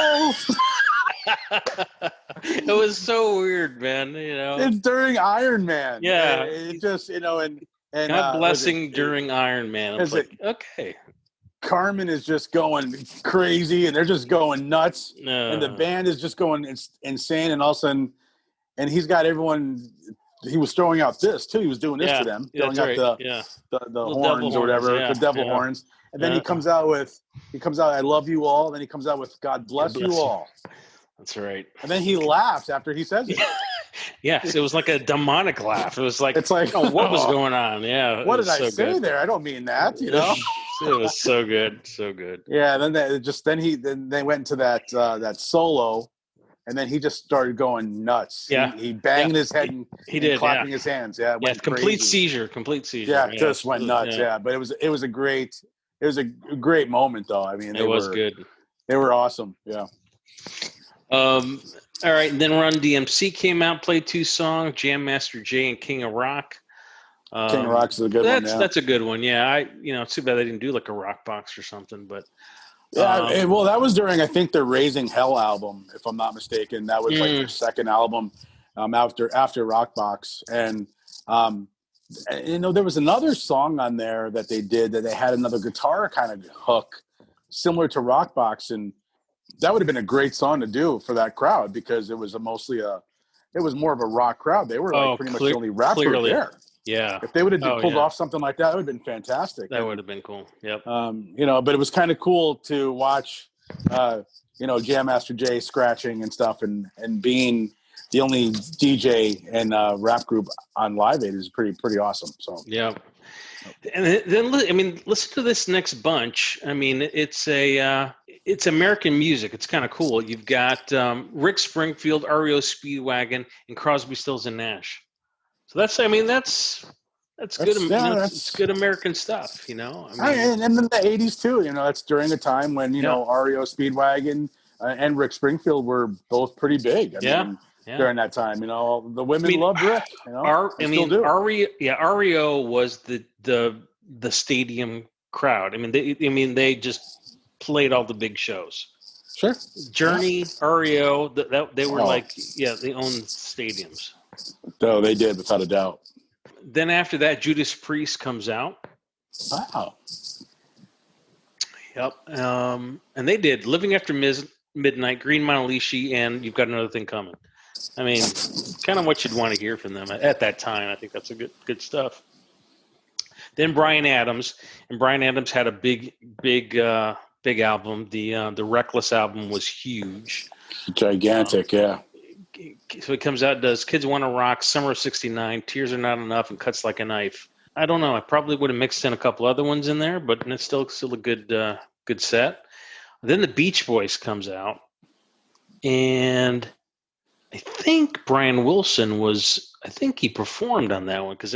It was so weird, man. It's during Iron Man. Yeah, it just and God blessing during Iron Man. It's like, okay. Carmen is just going crazy, and they're just going nuts, and the band is just going insane, and all of a sudden, and he's got everyone. He was throwing out this too. He was doing this to them, throwing out the horns or whatever, the devil horns, and then he comes out. I love you all. And then he comes out with God bless you all. That's right. And then he laughs after he says it. Yes, it was like a demonic laugh. It was like, it's like, what was going on? Yeah. What did I say there? I don't mean that, It was so good, so good. Yeah. Then they went into that solo, and then he just started going nuts. Yeah. He banged his head and he did clapping his hands. Yeah. Complete seizure. Yeah. Just went nuts. Yeah. But it was a great moment though. I mean, it was good. They were awesome. Yeah. All right, and then Run DMC came out, played 2 songs, Jam Master Jay and King of Rock. King of Rock's a good one. Yeah. That's a good one. Yeah, it's too bad they didn't do like a rock box or something, but well, that was during, I think, their Raising Hell album, if I'm not mistaken. That was like their second album after Rock Box, and there was another song on there that they did that they had another guitar kind of hook similar to Rock Box, and that would have been a great song to do for that crowd because it was more of a rock crowd. They were like pretty much the only rap group there. Yeah. If they would have pulled off something like that, it would have been fantastic. That would have been cool. Yep. But it was kind of cool to watch, Jam Master Jay scratching and stuff, and being the only DJ and rap group on Live Aid is pretty awesome. So yeah. And then, listen to this next bunch. I mean, it's American music. It's kind of cool. You've got Rick Springfield, REO Speedwagon, and Crosby, Stills and Nash. So that's good. That's good American stuff, and then the '80s too. That's during a time when REO Speedwagon and Rick Springfield were both pretty big. I mean, during that time, the women loved Rick. Still do. REO was the stadium crowd. They just played all the big shows. Sure. Journey, REO, they were they owned stadiums. No, they did, without a doubt. Then after that, Judas Priest comes out. Wow. Yep. And they did Living After Midnight, Green Manalishi, and You've Got Another Thing Coming. Kind of what you'd want to hear from them at that time. I think that's a good stuff. Then Bryan Adams, and Bryan Adams had a big album. The Reckless album was huge, gigantic. Yeah. So he comes out, does Kids Wanna Rock, Summer of '69, Tears Are Not Enough, and Cuts Like a Knife. I don't know. I probably would have mixed in a couple other ones in there, but it's still a good set. Then the Beach Boys comes out, and I think Brian Wilson he performed on that one because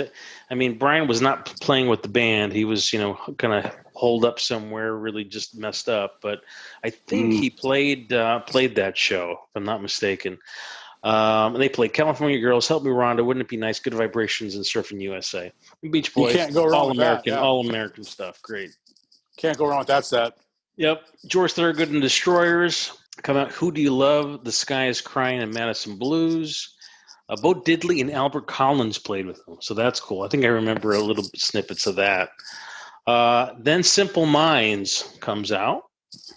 Brian was not playing with the band. He was, kind of holed up somewhere, really just messed up. But I think he played that show, if I'm not mistaken. And they played California Girls, Help Me Rhonda, Wouldn't It Be Nice, Good Vibrations, and Surfing USA. Beach Boys, you can't go wrong all American stuff. Great. Can't go wrong with that set. Yep. George Thorogood and Destroyers come out. Who Do You Love? The Sky Is Crying and Madison Blues. Bo Diddley and Albert Collins played with them, so that's cool. I think I remember a little snippets of that. Then Simple Minds comes out.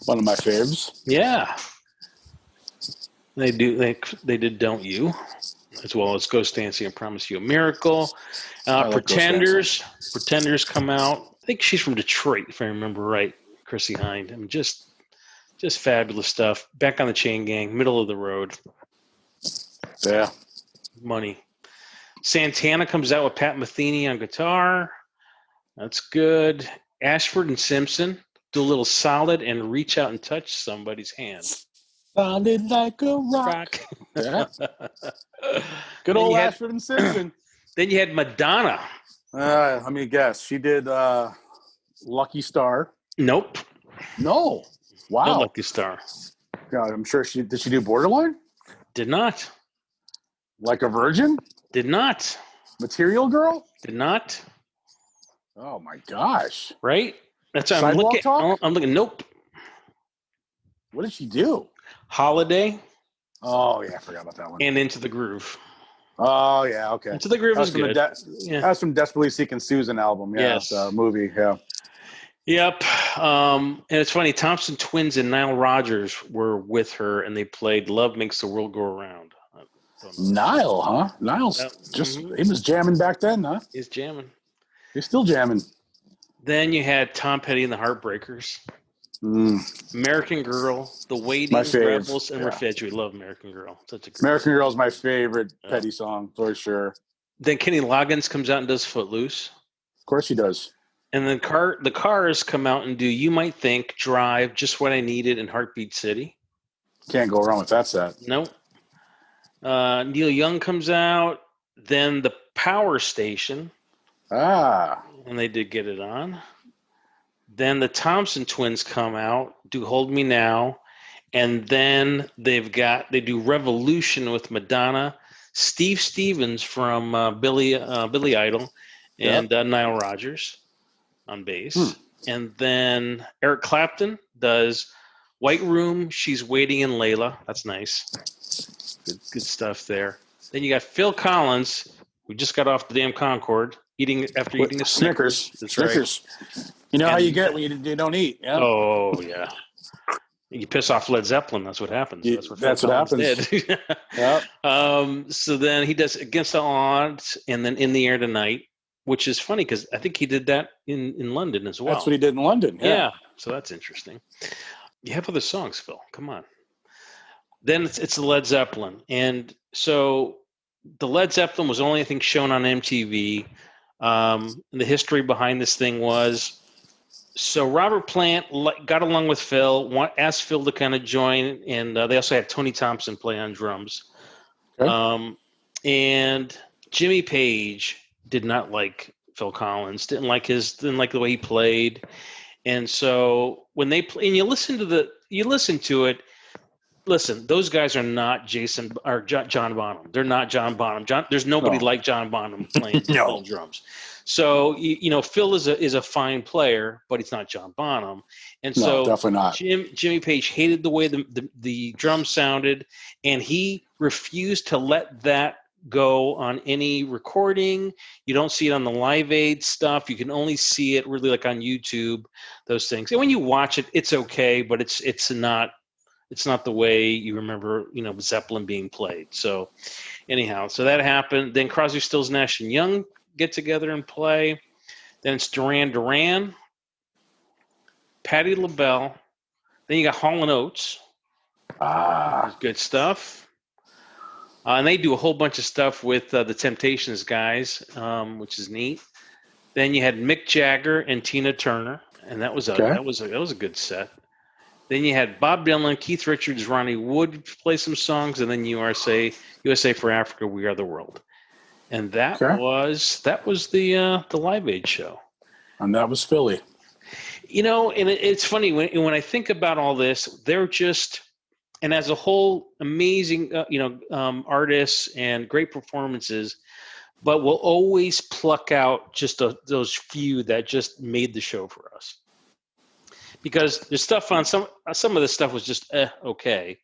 One of my faves. Yeah, they did Don't You, as well as Ghost Dancing and Promise You a Miracle. I like Ghost Dancing. Pretenders come out. I think she's from Detroit, if I remember right. Chrissy Hind. I mean, just fabulous stuff. Back on the Chain Gang, middle of the road. Yeah. Money. Santana comes out with Pat Metheny on guitar. That's good. Ashford and Simpson do a little Solid and Reach Out and Touch Somebody's Hand. Sounded like a rock. Yeah. Good old Ashford and Simpson. Then you had Madonna. Let me guess. She did Lucky Star. Nope. No. Wow. No Lucky Star. Yeah, I'm sure did she do Borderline? Did not. Like a Virgin? Did not. Material Girl? Did not. Oh my gosh. Right? That's what I'm Sidewalk looking. Talk? I'm looking. Nope. What did she do? Holiday. Oh yeah, I forgot about that one. And Into the Groove. Oh yeah, okay. Into the Groove is good. That's from Desperately Seeking Susan album. Yeah, yes. Movie. Yeah. Yep. And it's funny. Thompson Twins and Nile Rodgers were with her, and they played "Love Makes the World Go Around." Nile, huh? Nile's he was jamming back then, huh? He's jamming. He's still jamming. Then you had Tom Petty and the Heartbreakers. American Girl, The Waiting, Rebels, and Refugee. Love American Girl. Such a great American Girl is my favorite Petty song for sure. Then Kenny Loggins comes out and does Footloose. Of course he does. And then the Cars come out and do You Might Think, Drive, Just What I Needed, and Heartbeat City. Can't go wrong with that set. Nope. Neil Young comes out. Then The Power Station. And they did get it on. Then the Thompson Twins come out, do Hold Me Now. And then they do Revolution with Madonna, Steve Stevens from Billy Idol, and Nile Rodgers on bass. And then Eric Clapton does White Room, She's Waiting in Layla. That's nice. Good stuff there. Then you got Phil Collins, who just got off the damn Concorde, eating a Snickers. That's Snickers. Right. You know how you get when you don't eat. Yeah? Oh, yeah. You piss off Led Zeppelin, that's what happens. That's what happens. Did. Yep. So then he does Against All Odds and then In the Air Tonight, which is funny because I think he did that in London as well. That's what he did in London. Yeah. So that's interesting. You have other songs, Phil. Come on. Then it's the Led Zeppelin. And so the Led Zeppelin was only, I think, shown on MTV. And the history behind this thing was, so Robert Plant got along with Phil, asked Phil to kind of join, and they also had Tony Thompson play on drums. Okay. And Jimmy Page did not like Phil Collins, didn't like the way he played, and so when they play, and you listen to it. Listen, those guys are not John Bonham. They're not John Bonham. There's nobody like John Bonham playing Phil drums. So Phil is a fine player, but he's not John Bonham. And so definitely not. Jimmy Page hated the way the drums sounded, and he refused to let that go on any recording. You don't see it on the Live Aid stuff. You can only see it really like on YouTube. Those things. And when you watch it, it's okay, but it's not. It's not the way you remember, Zeppelin being played. So anyhow, so that happened. Then Crosby, Stills, Nash and Young get together and play. Then it's Duran Duran, Patti LaBelle. Then you got Hall & Oates. Good stuff. And they do a whole bunch of stuff with the Temptations guys, which is neat. Then you had Mick Jagger and Tina Turner, and that was a good set. Then you had Bob Dylan, Keith Richards, Ronnie Wood play some songs, and then USA for Africa, We Are the World, and that was the Live Aid show, and that was Philly. And it's funny when I think about all this, they're just, and as a whole, amazing, artists and great performances, but we'll always pluck out just those few that just made the show for us. Because there's stuff on some of the stuff was just okay,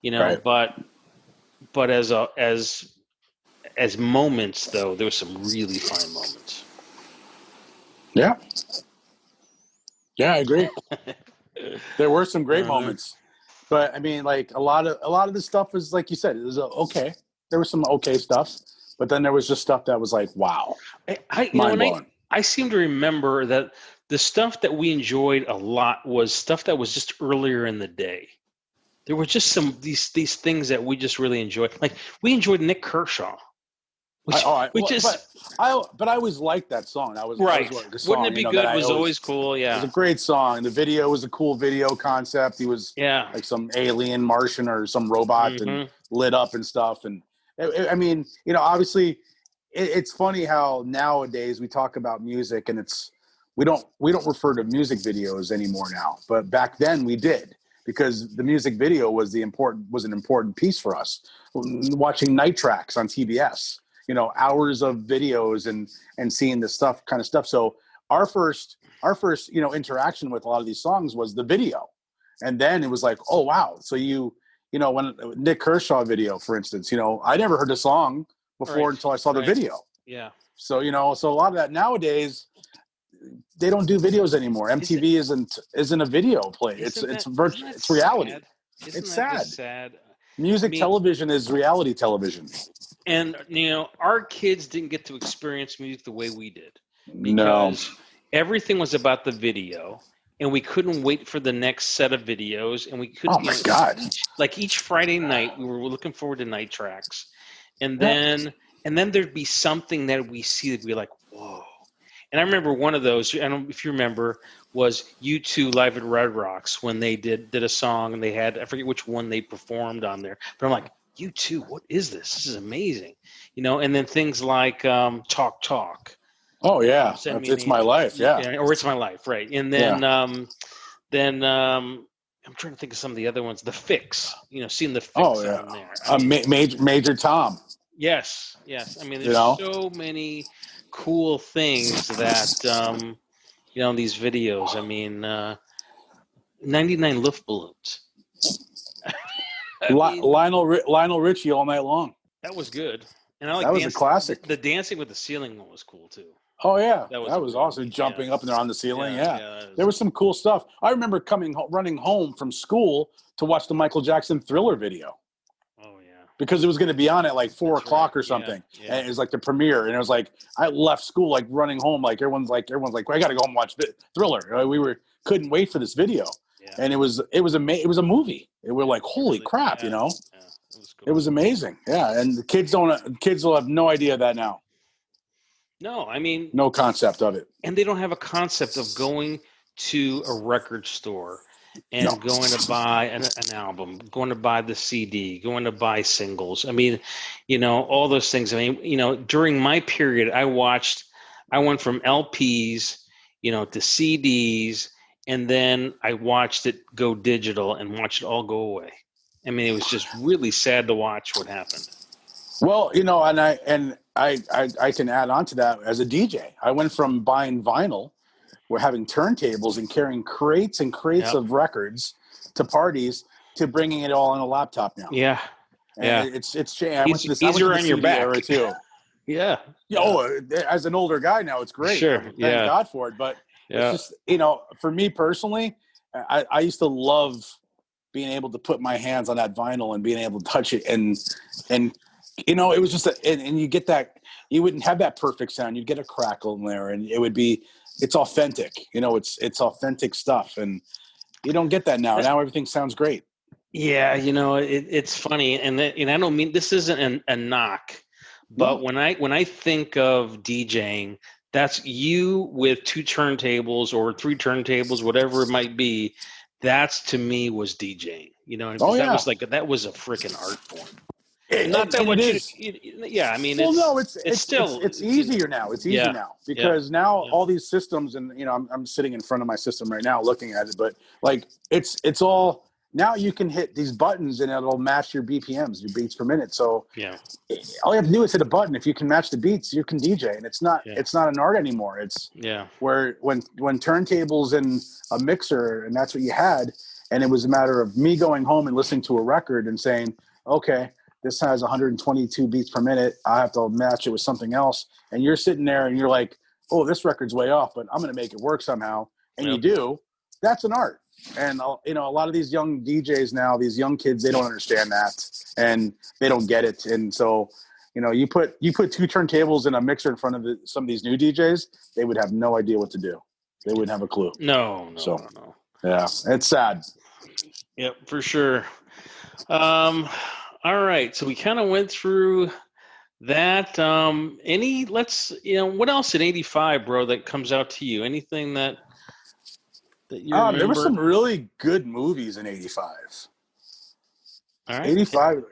right. but as as moments, though, there were some really fine moments. Yeah. Yeah, I agree. There were some great Uh, moments, but I mean, like a lot of the stuff was like you said, it was okay. There was some okay stuff, but then there was just stuff that was like, wow, mind and blowing. I seem to remember that the stuff that we enjoyed a lot was stuff that was just earlier in the day. There were just some these things that we just really enjoyed. Like we enjoyed Nick Kershaw, I, which all right, which well, is but I always liked that song. That was right. what the Wouldn't song, it be that good? I Was always. always cool. It was Yeah. a great song. The video was a cool video concept. He was Yeah. like some alien Martian or some robot and Hmm. lit up and stuff. And I mean, obviously, it's funny how nowadays we talk about music and we don't refer to music videos anymore now. But back then we did, because the music video was an important piece for us. Watching night tracks on TBS, hours of videos and seeing this kind of stuff. So our first interaction with a lot of these songs was the video, and then it was like, oh wow. So when Nick Kershaw video, for instance, I never heard the song before Right. until I saw the Right. video. Yeah. So a lot of that nowadays, they don't do videos anymore. Isn't MTV isn't a video play. It's it's isn't virtual. that It's reality. sad? Isn't It's that sad. just sad? I Music mean, television is reality television. and our kids didn't get to experience music the way we did No. because everything was about the video, and we couldn't wait for the next set of videos, and we Oh couldn't, my God. each Friday night we were looking forward to night tracks, and Yeah. then there'd be something that we see that we like, whoa. And I remember one of those, I don't know if you remember, was U2 Live at Red Rocks when they did a song, and they had, I forget which one they performed on there, but I'm like, U2, what is this? This is amazing. And then things like Talk Talk. Oh yeah. Send me an It's my angel. life. Yeah. Or It's My Life, right. And Yeah. then I'm trying to think of some of the other ones. The Fix, seeing the Oh Fix yeah. on there. I mean, Major Tom. yes, yes. I mean, You there's know. so many cool things that in these videos. I mean, 99 Luftballons. I mean, Lionel Richie all night long. that was good. And I like That was a dance. classic. The dancing with the ceiling one was cool too. Oh yeah, That was that a was cool awesome. one. Yeah, Jumping up and there on the ceiling. yeah, Yeah, yeah. That there was was some cool stuff. I remember running home from school to watch the Michael Jackson Thriller video, oh yeah. because it was going to be on at like 4 o'clock That's right. or Yeah, something, yeah. and it was like the premiere. And it was like I left school like running home, like everyone's like, I got to go home and watch Thriller. We couldn't wait for this video, Yeah. and it was a movie. And we're like, holy Really, crap, yeah, yeah. It was it cool. was amazing. Yeah, and the kids will have no idea of that now. No, I mean, No concept of it. and they don't have a concept of going to a record store No. and going to buy an album, going to buy the CD, going to buy singles. I mean, all those things. I mean, during my period, I went from LPs, to CDs, and then I watched it go digital and watched it all go away. I mean, it was just really sad to watch what happened. Well, and I can add on to that as a DJ. I went from buying vinyl, we're having turntables and carrying crates and crates Yep. of records to parties, to bringing it all on a laptop now. Yeah. And Yeah. it's changed. I went to Easier the on your CD era back. too. Yeah. Yeah. Oh, as an older guy now, it's great. I Sure. mean, thank Yeah. God for it. But it's Yeah. just, for me personally, I used to love being able to put my hands on that vinyl and being able to touch it, and it was just and you get that, you wouldn't have that perfect sound. You'd get a crackle in there, and it's authentic. It's authentic stuff, and you don't get that now. Now everything sounds great. Yeah, it's funny, and I don't mean this isn't a knock, but No. when I think of DJing, that's you with two turntables or three turntables, whatever it might be. That's, to me, was DJing. Oh Because yeah. that was a freaking art form. And, Not that and it much. is. Yeah, I mean, Well, no, it's still it's easier now. It's easy yeah, now, yeah, because now yeah, all these systems, and I'm sitting in front of my system right now looking at it, but like it's all now, you can hit these buttons and it'll match your BPMs, your beats per minute. So yeah, all you have to do is hit a button. If you can match the beats, you can DJ, and it's not yeah, an art anymore. It's yeah. where when turntables and a mixer, and that's what you had, and it was a matter of me going home and listening to a record and saying, okay, this has 122 beats per minute. I have to match it with something else. And you're sitting there and you're like, oh, this record's way off, but I'm going to make it work somehow. And you do. That's an art. And, a lot of these young DJs now, these young kids, they don't understand that and they don't get it. And so, you put 2 turntables in a mixer in front of some of these new DJs, they would have no idea what to do. They wouldn't have a clue. No. Yeah, it's sad. Yep, for sure. All right. So we kind of went through that. What else in 85, bro, that comes out to you? Anything that you remember? There were some really good movies in 85. All right.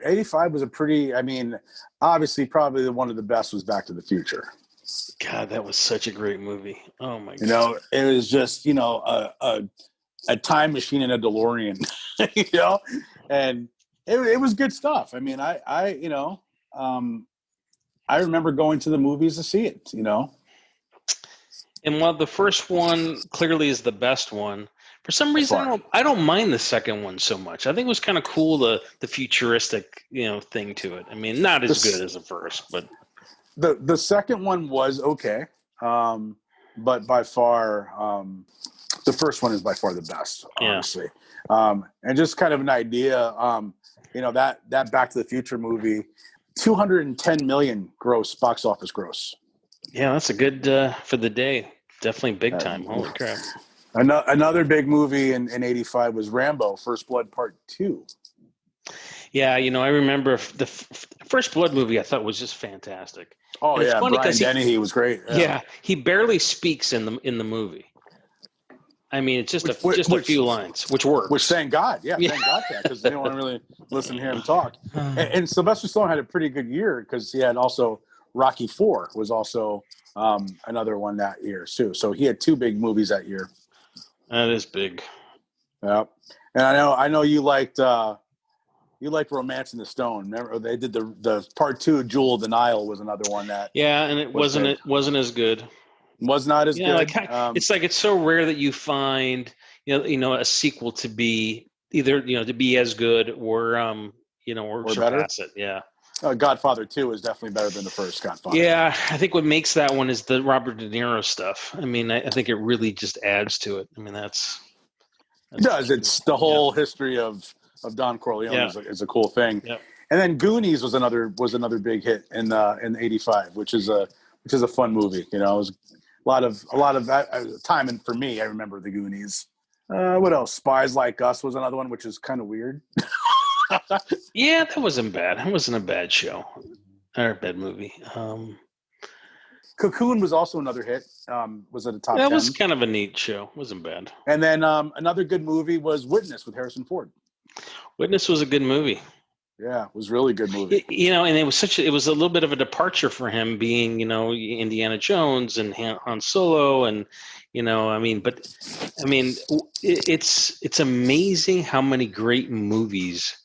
85 was obviously probably one of the best was Back to the Future. God, that was such a great movie. Oh my God. It was just, a time machine and a DeLorean, and it was good stuff. I mean, I remember going to the movies to see it, And while the first one clearly is the best one, for some reason I don't mind the second one so much. I think it was kind of cool, the futuristic thing to it. I mean, not as good as the first, but the second one was okay, but by far the first one is by far the best, honestly. And just kind of an idea, that Back to the Future movie, 210 million gross box office gross. Yeah, that's a good for the day. Definitely big time. Holy crap. Another big movie in 85 was Rambo, First Blood Part 2. Yeah, I remember the First Blood movie I thought was just fantastic. Oh, and yeah, Brian Dennehy was great. Yeah, he barely speaks in the movie. I mean, it's just a few lines, which works. Which, thank God. Yeah, thank God for that, because they don't want to really listen to him talk. And Sylvester Stallone had a pretty good year because he had also Rocky IV was also another one that year too. So he had 2 big movies that year. That is big. Yeah, and I know you liked Romancing the Stone. Remember they did the Part 2, Jewel of the Nile was another one that. Yeah, and it wasn't as good. Was not as good. It's so rare that you find a sequel to be either to be as good or surpass it. Yeah. Godfather 2 is definitely better than the first Godfather. Yeah, I think what makes that one is the Robert De Niro stuff. I mean, I think it really just adds to it. I mean, that's it does. It's the whole history of Don Corleone is a cool thing. Yeah. And then Goonies was another big hit in 85, which is a fun movie. It was a lot of time, and for me, I remember the Goonies. What else? Spies Like Us was another one, which is kind of weird. Yeah, that wasn't bad. It wasn't a bad show or a bad movie. Cocoon was also another hit. Was at the top 10. That was kind of a neat show. Wasn't bad. And then another good movie was Witness with Harrison Ford. Witness was a good movie. Yeah, it was a really good movie. And it was a little bit of a departure for him being, Indiana Jones and Han Solo and, it's amazing how many great movies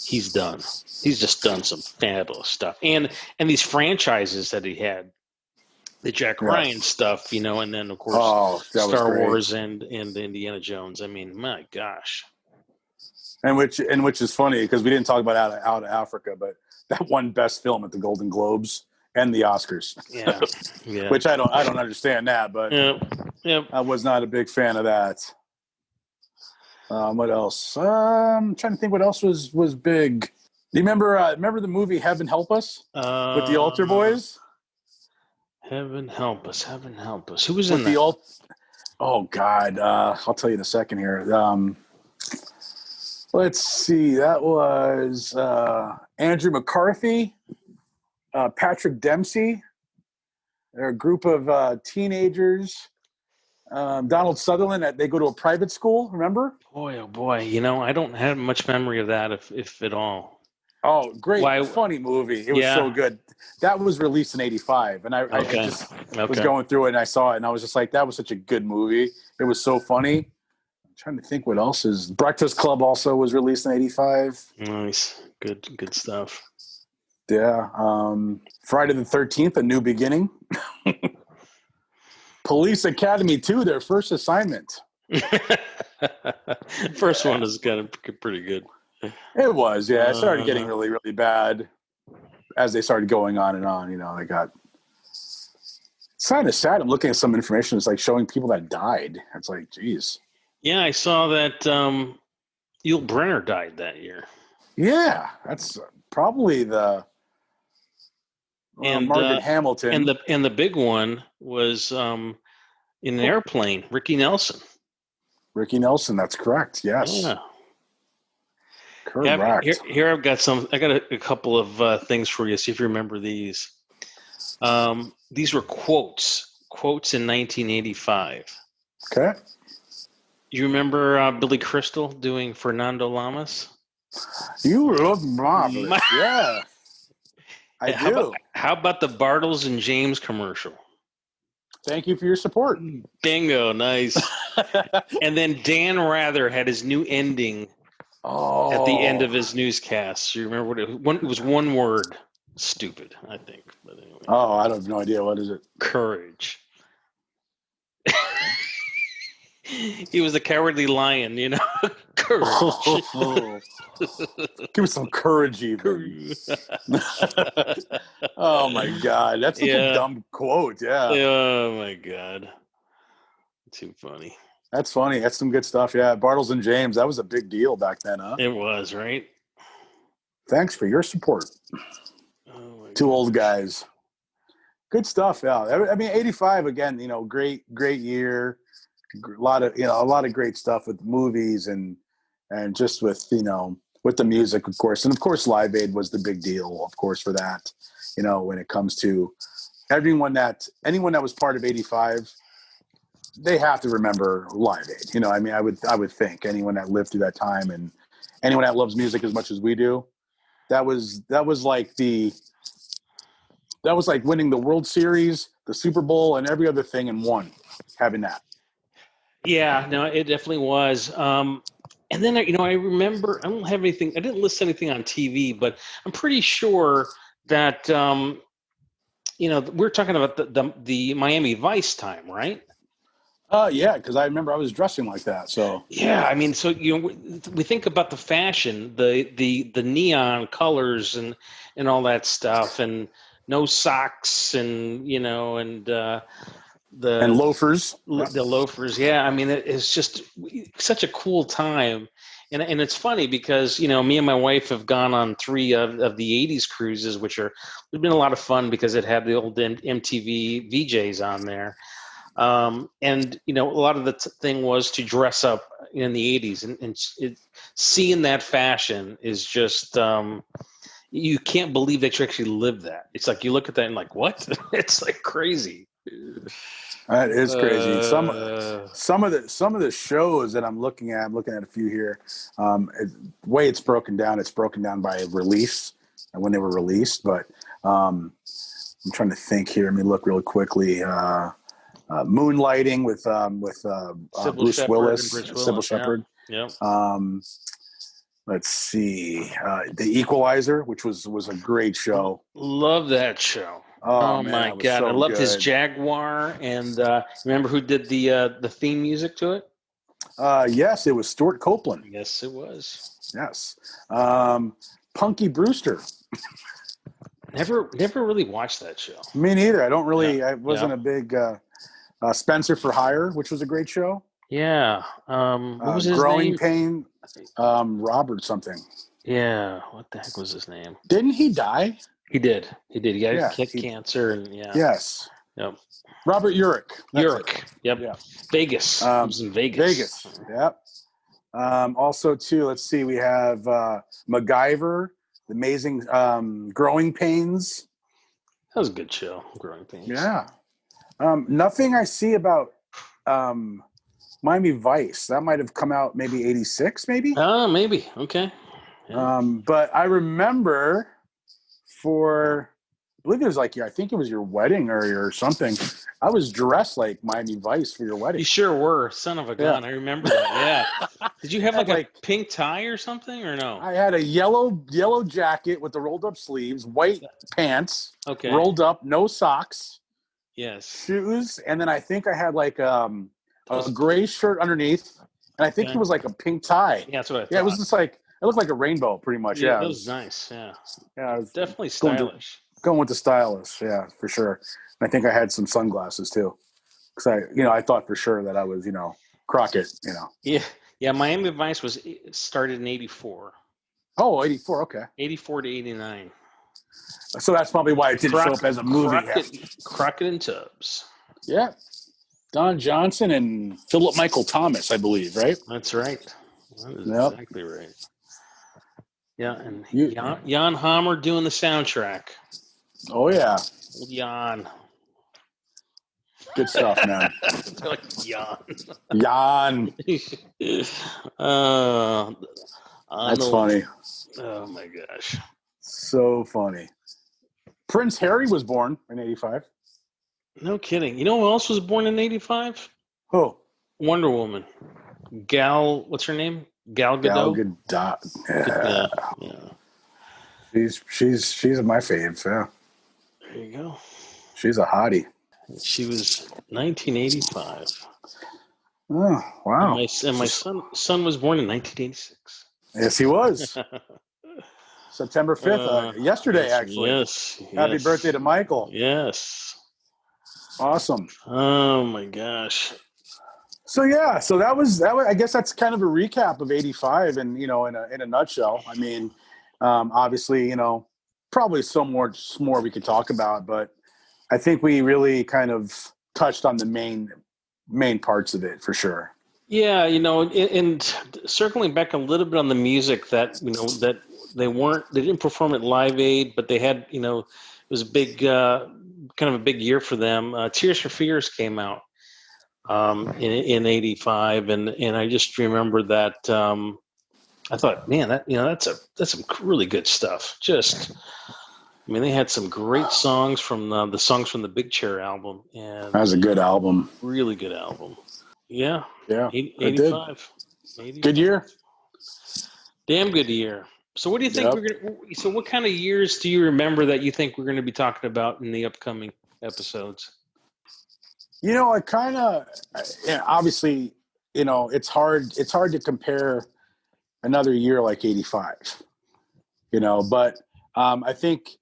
he's done. He's just done some fabulous stuff. And these franchises that he had, the Jack Ryan stuff, and then of course Star Wars and Indiana Jones. I mean, my gosh. And which is funny because we didn't talk about Out of Africa, but that won Best Film at the Golden Globes and the Oscars. Yeah. Which I don't understand that, but I was not a big fan of that. What else? I'm trying to think what else was big. Do you remember the movie Heaven Help Us with the Altar Boys? Heaven help us! Heaven help us! Who was in that? Oh God! I'll tell you in a second here. Let's see. That was Andrew McCarthy, Patrick Dempsey. They're a group of teenagers. Donald Sutherland. They go to a private school. Remember? Boy, oh boy! I don't have much memory of that, if at all. Oh, great! Funny movie. It was so good. That was released in 85, and I just was going through it and I saw it, and I was just like, that was such a good movie. It was so funny. I'm trying to think what else is. Breakfast Club also was released in 85. Nice, good stuff. Yeah. Friday the 13th, A New Beginning. Police Academy 2, their first assignment. First one is kind of pretty good. It was, yeah. It started getting really, really bad. as they started going on and on, they got. It's kind of sad. I'm looking at some information. It's like showing people that died. It's like, geez. Yeah, I saw that Yul Brynner died that year. Yeah, that's probably the And Margaret Hamilton. and the big one was in an airplane, Ricky Nelson. Ricky Nelson, that's correct. Yes. Yeah. Correct. Here I've got I got a couple of things for you. See if you remember these. These were quotes in 1985. Okay. You remember Billy Crystal doing Fernando Lamas? You look marvelous. Yeah. I do. How about the Bartles and James commercial? Thank you for your support. Bingo, nice. And then Dan Rather had his new ending at the end of his newscast. You remember what it was? One word. Stupid, I think. But anyway. Oh, I have no idea. What is it? Courage. He was the cowardly lion, Courage. Give me some courage, even. Oh my God, that's such a dumb quote. Yeah. Oh my God, too funny. That's funny. That's some good stuff. Yeah, Bartles and James. That was a big deal back then, huh? It was, right? Thanks for your support. Oh, two old guys. Good stuff. Yeah. I mean, 85 again. Great year. A lot of great stuff with movies and just with with the music, of course, and of course Live Aid was the big deal, of course, for that. When it comes to anyone that was part of 85, they have to remember Live Aid. I mean, I would think anyone that lived through that time and anyone that loves music as much as we do, that was like winning the World Series, the Super Bowl, and every other thing in one. Having that. Yeah, no, it definitely was. And then, I remember, I don't have anything, I didn't list anything on TV, but I'm pretty sure that, we're talking about the Miami Vice time, right? Yeah, because I remember I was dressing like that. So yeah, I mean, so we think about the fashion, the neon colors and all that stuff, and no socks, and and loafers. The loafers. Yeah, I mean, it's just such a cool time, and it's funny because me and my wife have gone on 3 of the '80s cruises, which have been a lot of fun because it had the old MTV VJs on there. And a lot of the thing was to dress up in the '80s, and seeing that fashion is just you can't believe that you actually lived that. It's like you look at that and like, what? It's like crazy. That is crazy. Some of the shows that I'm looking at a few here. The way it's broken down by release and when they were released. But I'm trying to think here. Let me look really quickly. Moonlighting with Bruce Willis, Sybil Shepherd. Yeah. Let's see, The Equalizer, which was a great show. Love that show. Oh man, my God, I loved his Jaguar. And remember who did the theme music to it? Yes, it was Stuart Copeland. Yes, it was. Yes, Punky Brewster. Never really watched that show. Me neither. I don't really. I wasn't a big Spencer for Hire, which was a great show. Yeah. What was his Growing name? Pain. Robert something. Yeah. What the heck was his name? Didn't he die? He did. He got cancer and Yes. Yep. Robert Urich. Urich. Yep. Yeah. Vegas. He was in Vegas. Vegas. Yep. Also, too, let's see. We have MacGyver, The Amazing Growing Pains. That was a good show. Growing Pains. Yeah. Nothing I see about Miami Vice. That might have come out maybe 86, maybe? Maybe. Okay. Yeah. But I remember I believe it was I think it was your wedding or something. I was dressed like Miami Vice for your wedding. You sure were. Son of a gun. Yeah. I remember that. Yeah. Did you have a pink tie or something or no? I had a yellow jacket with the rolled up sleeves, white pants, rolled up, no socks. Yes. Shoes, and then I think I had a gray shirt underneath, and I think it was like a pink tie. Yeah, that's what I thought. Yeah, it was just like It looked like a rainbow, pretty much. Yeah, Yeah, that it was was. nice. Yeah, Yeah, I was definitely going to stylish. going with the stylist. Yeah, for sure. And I think I had some sunglasses too, because I thought for sure that I was, Crockett. Yeah, yeah. Miami Vice was started in '84, Oh, 84. Okay. '84 to '89. So that's probably why it didn't show up as a movie. Crockett and Tubbs. Yeah. Don Johnson and Philip Michael Thomas, I believe, right? That's right. That is Yep. exactly right. Yeah, and You, Jan Hammer doing the soundtrack. oh yeah. Old Jan. Good stuff, man. They're like Jan. Jan. uh, That's funny. Oh my gosh. So funny. Prince Harry was born in 85. No kidding. You know who else was born in '85? Oh. Wonder Woman. What's her name? Gal Gal Gadot. Gadot. Yeah. She's my fave. Yeah. There you go. She's a hottie. She was 1985. Oh wow! And my son was born in 1986. Yes, he was. September 5th, yesterday actually. Yes. Happy birthday to Michael. Yes. Awesome. Oh my gosh. So yeah, so that was. I guess that's kind of a recap of '85, and in a nutshell. I mean, obviously, probably so much more we could talk about, but I think we really kind of touched on the main parts of it for sure. Yeah, and circling back a little bit on the music that that they didn't perform at Live Aid, but they had it was a big kind of a big year for them. Tears for Fears came out in '85, and I just remember that I thought, man, that's some really good stuff. They had some great songs from the songs from the Big Chair album, and That was a good album. really good album. Yeah. Yeah. 85. 85. Good year. Damn good year. So what do you think so what kind of years do you remember that you think we're going to be talking about in the upcoming episodes? I kind of, obviously, it's hard to compare another year like 85, but I think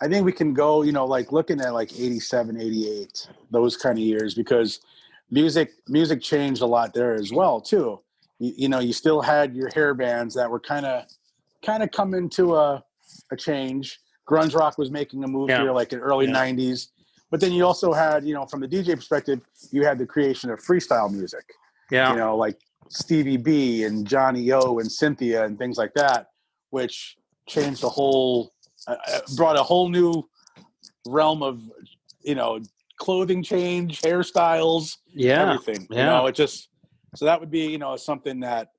we can go, like looking at like 87, 88, those kind of years, because music changed a lot there as well too. You still had your hair bands that were kind of coming to a change. Grunge rock was making a move here like in early 90s. But then you also had, from the DJ perspective, you had the creation of freestyle music. Yeah. Like Stevie B and Johnny O and Cynthia and things like that, which changed brought a whole new realm of, clothing change, hairstyles, everything. Yeah. So that would be, something that,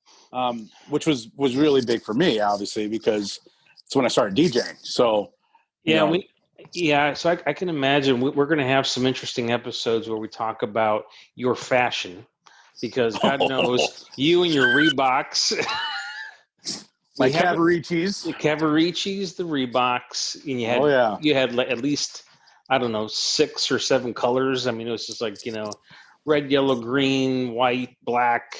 which was really big for me, obviously, because it's when I started DJing. So, so I can imagine we're going to have some interesting episodes where we talk about your fashion, because God knows you and your Reeboks. My Cavaricis, the Reeboks, and you had at least, I don't know, 6 or 7 colors. I mean, it was just like, red, yellow, green, white, black.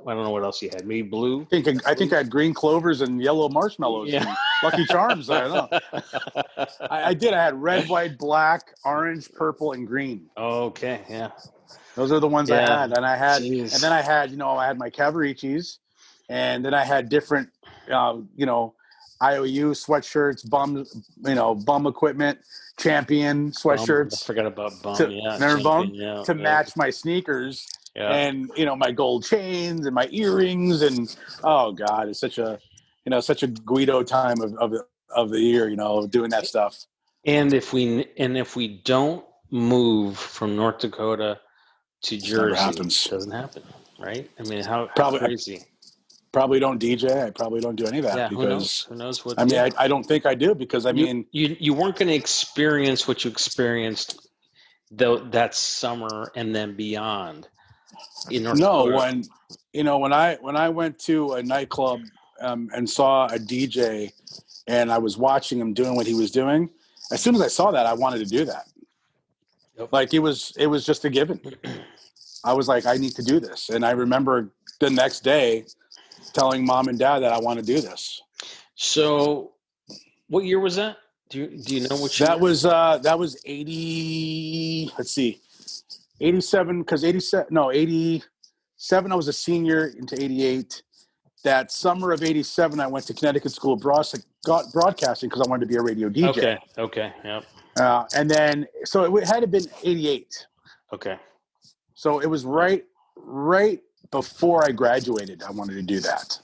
I don't know what else you had. Maybe blue. I think I had green clovers and yellow marshmallows and Lucky Charms. I don't know. I did. I had red, white, black, orange, purple, and green. Okay, yeah. Those are the ones I had, and then I had my Cavaricis, and then I had different, IOU sweatshirts, bum equipment, Champion sweatshirts. I forgot about Bum. Remember Bum? To match my sneakers. Yeah. And my gold chains and my earrings, and oh god, it's such a Guido time of the year, doing that stuff. And if we don't move from North Dakota to Jersey, it doesn't happen, right? I mean, how crazy. Probably don't DJ. I probably don't do any of that. Yeah, because who knows what? I mean, I don't think I do, because you weren't going to experience what you experienced that summer and then beyond. In North Dakota. when I went to a nightclub and saw a DJ, and I was watching him doing what he was doing, as soon as I saw that, I wanted to do that. Yep. Like it was just a given. I was like, I need to do this. And I remember the next day, telling mom and dad that I want to do this. So, what year was that? Do you know which year? That was 80. Let's see, 87. Because 87. No, 87. I was a senior into 88. That summer of 87, I went to Connecticut School of Broadcasting because I wanted to be a radio DJ. Okay, yep. And then, so it had to been 88. Okay. So it was right before I graduated. I wanted to do that.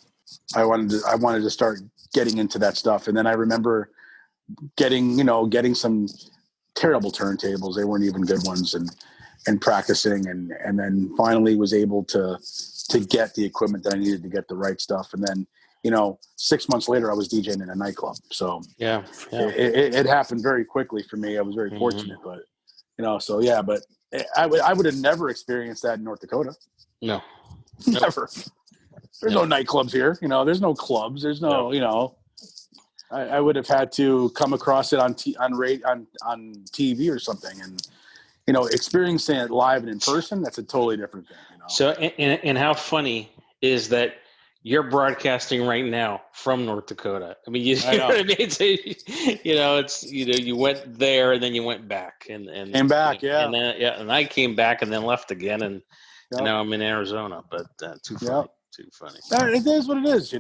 I wanted to start getting into that stuff. And then I remember getting some terrible turntables. They weren't even good ones, and practicing, and then finally was able to get the equipment that I needed to get the right stuff. And then, 6 months later, I was DJing in a nightclub. So yeah. It happened very quickly for me. I was very fortunate, but but I would have never experienced that in North Dakota. No, never. There's no nightclubs here. There's no clubs. There's no, I would have had to come across it on TV or something, and experiencing it live and in person. That's a totally different thing. So, and how funny is that you're broadcasting right now from North Dakota? I mean, you know what I mean? So, you went there and then you went back and came back, and then and I came back and then left again, and now I'm in Arizona. But too funny, too funny. It is what it is,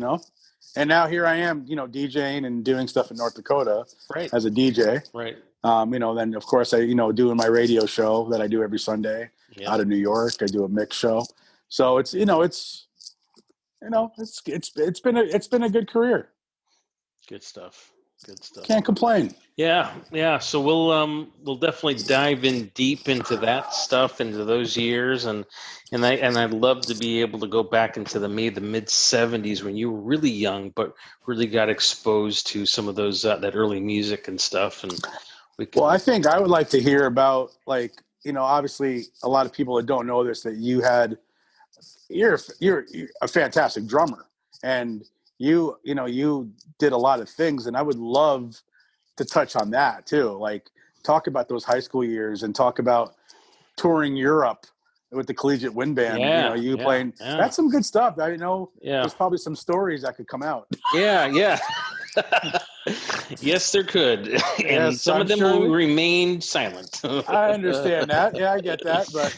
And now here I am, DJing and doing stuff in North Dakota, right, as a DJ, right. Then of course I, doing my radio show that I do every Sunday out of New York. I do a mix show, so it's been a good career. Good stuff. Can't complain. Yeah. So we'll definitely dive in deep into that stuff, into those years, and I'd love to be able to go back into the mid 70s when you were really young, but really got exposed to some of those that early music and stuff. And I think I would like to hear about, obviously a lot of people that don't know this, that you're a fantastic drummer, and you did a lot of things, and I would love to touch on that too. Like, talk about those high school years and talk about touring Europe with the Collegiate Wind Band. Playing. That's some good stuff. I know there's probably some stories that could come out. Yeah. Yes, there could. And some of them will remain silent. I understand that. Yeah, I get that. But,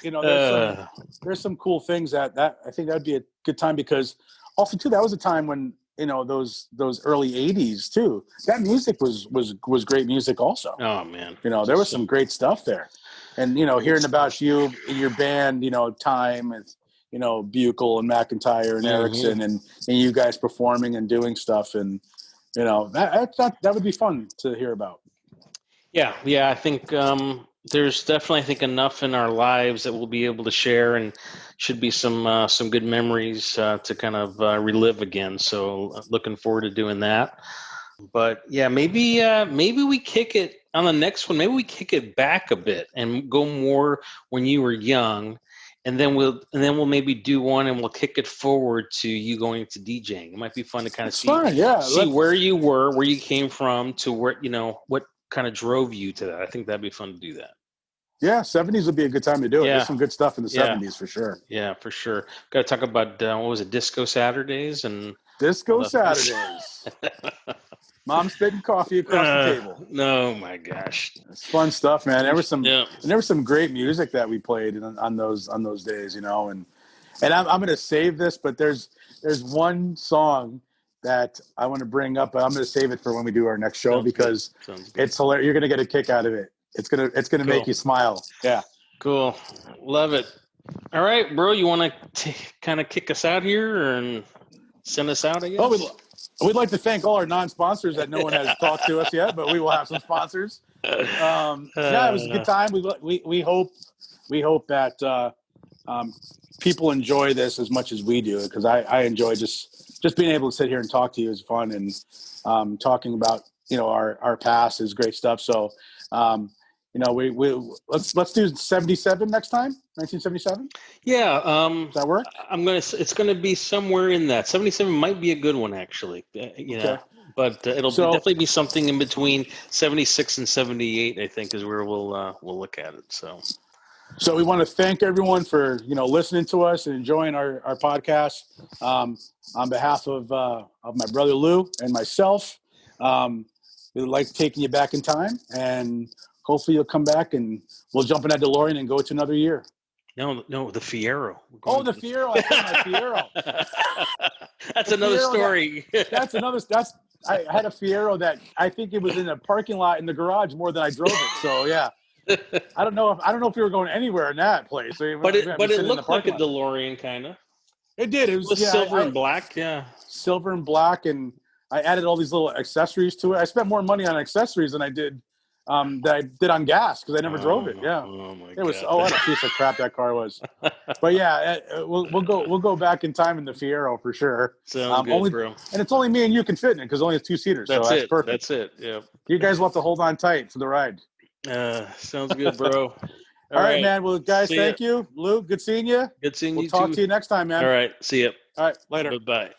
there's some cool things that I think that'd be a good time, because also too, that was a time when, those early 80s too, that music was great music also. Oh man. There was some great stuff there. And, hearing about you and your band, Time, and, Buckel and McIntyre and Erickson, and you guys performing and doing stuff, and that would be fun to hear about. Yeah. I think there's definitely, enough in our lives that we'll be able to share, and should be some good memories to kind of relive again. So looking forward to doing that. But yeah, maybe we kick it on the next one. Maybe we kick it back a bit and go more when you were young. And then we'll maybe do one, and we'll kick it forward to you going to DJing. It might be fun to kind of see where you were, where you came from, to where, what kind of drove you to that. I think that'd be fun to do that. Yeah, 70s would be a good time to do it. There's some good stuff in the 70s for sure. Yeah, for sure. Got to talk about, what was it, Disco Saturdays? And Disco Saturdays. Mom spitting coffee across the table. No, my gosh, it's fun stuff, man. There was some great music that we played on those days, and I'm going to save this, but there's one song that I want to bring up, but I'm going to save it for when we do our next show, because it's hilarious. You're going to get a kick out of it. It's gonna make you smile. Yeah, cool, love it. All right, bro, you want to kind of kick us out here and send us out, I guess? We'd like to thank all our non-sponsors that no one has talked to us yet, but we will have some sponsors. It was a good time. We hope that people enjoy this as much as we do, because I enjoy just being able to sit here and talk to you is fun, and talking about our past is great stuff. So let's do 77 next time. 1977. Yeah. Does that work? It's gonna be somewhere in that. 77 might be a good one, actually. Okay. But it'll definitely be something in between 76 and 78. I think is where we'll look at it. So. So we want to thank everyone for, listening to us and enjoying our podcast. On behalf of my brother Lou and myself, we'd like taking you back in time, and hopefully you'll come back and we'll jump in that DeLorean and go to another year. No, the Fiero. Oh, the Fiero! I said my Fiero. That's The another Fiero, story. I had a Fiero that I think it was in a parking lot in the garage more than I drove it. So yeah. I don't know if we were going anywhere in that place. But it looked like a DeLorean, kind of. It did. It was silver and black. Yeah, silver and black, and I added all these little accessories to it. I spent more money on accessories than I did on gas because I never drove it. Yeah, oh my it was. God. Oh, what a piece of crap that car was. But yeah, we'll go back in time in the Fiero for sure. Sounds good, bro. And it's only me and you can fit in it because only it's 2-seaters. So that's perfect. That's it. Yeah. You guys will have to hold on tight for the ride. Sounds good, bro. All right, man. Well, guys, thank you. Lou, good seeing you. Good seeing you too. We'll talk to you next time, man. All right. See you. All right. Later. Bye-bye.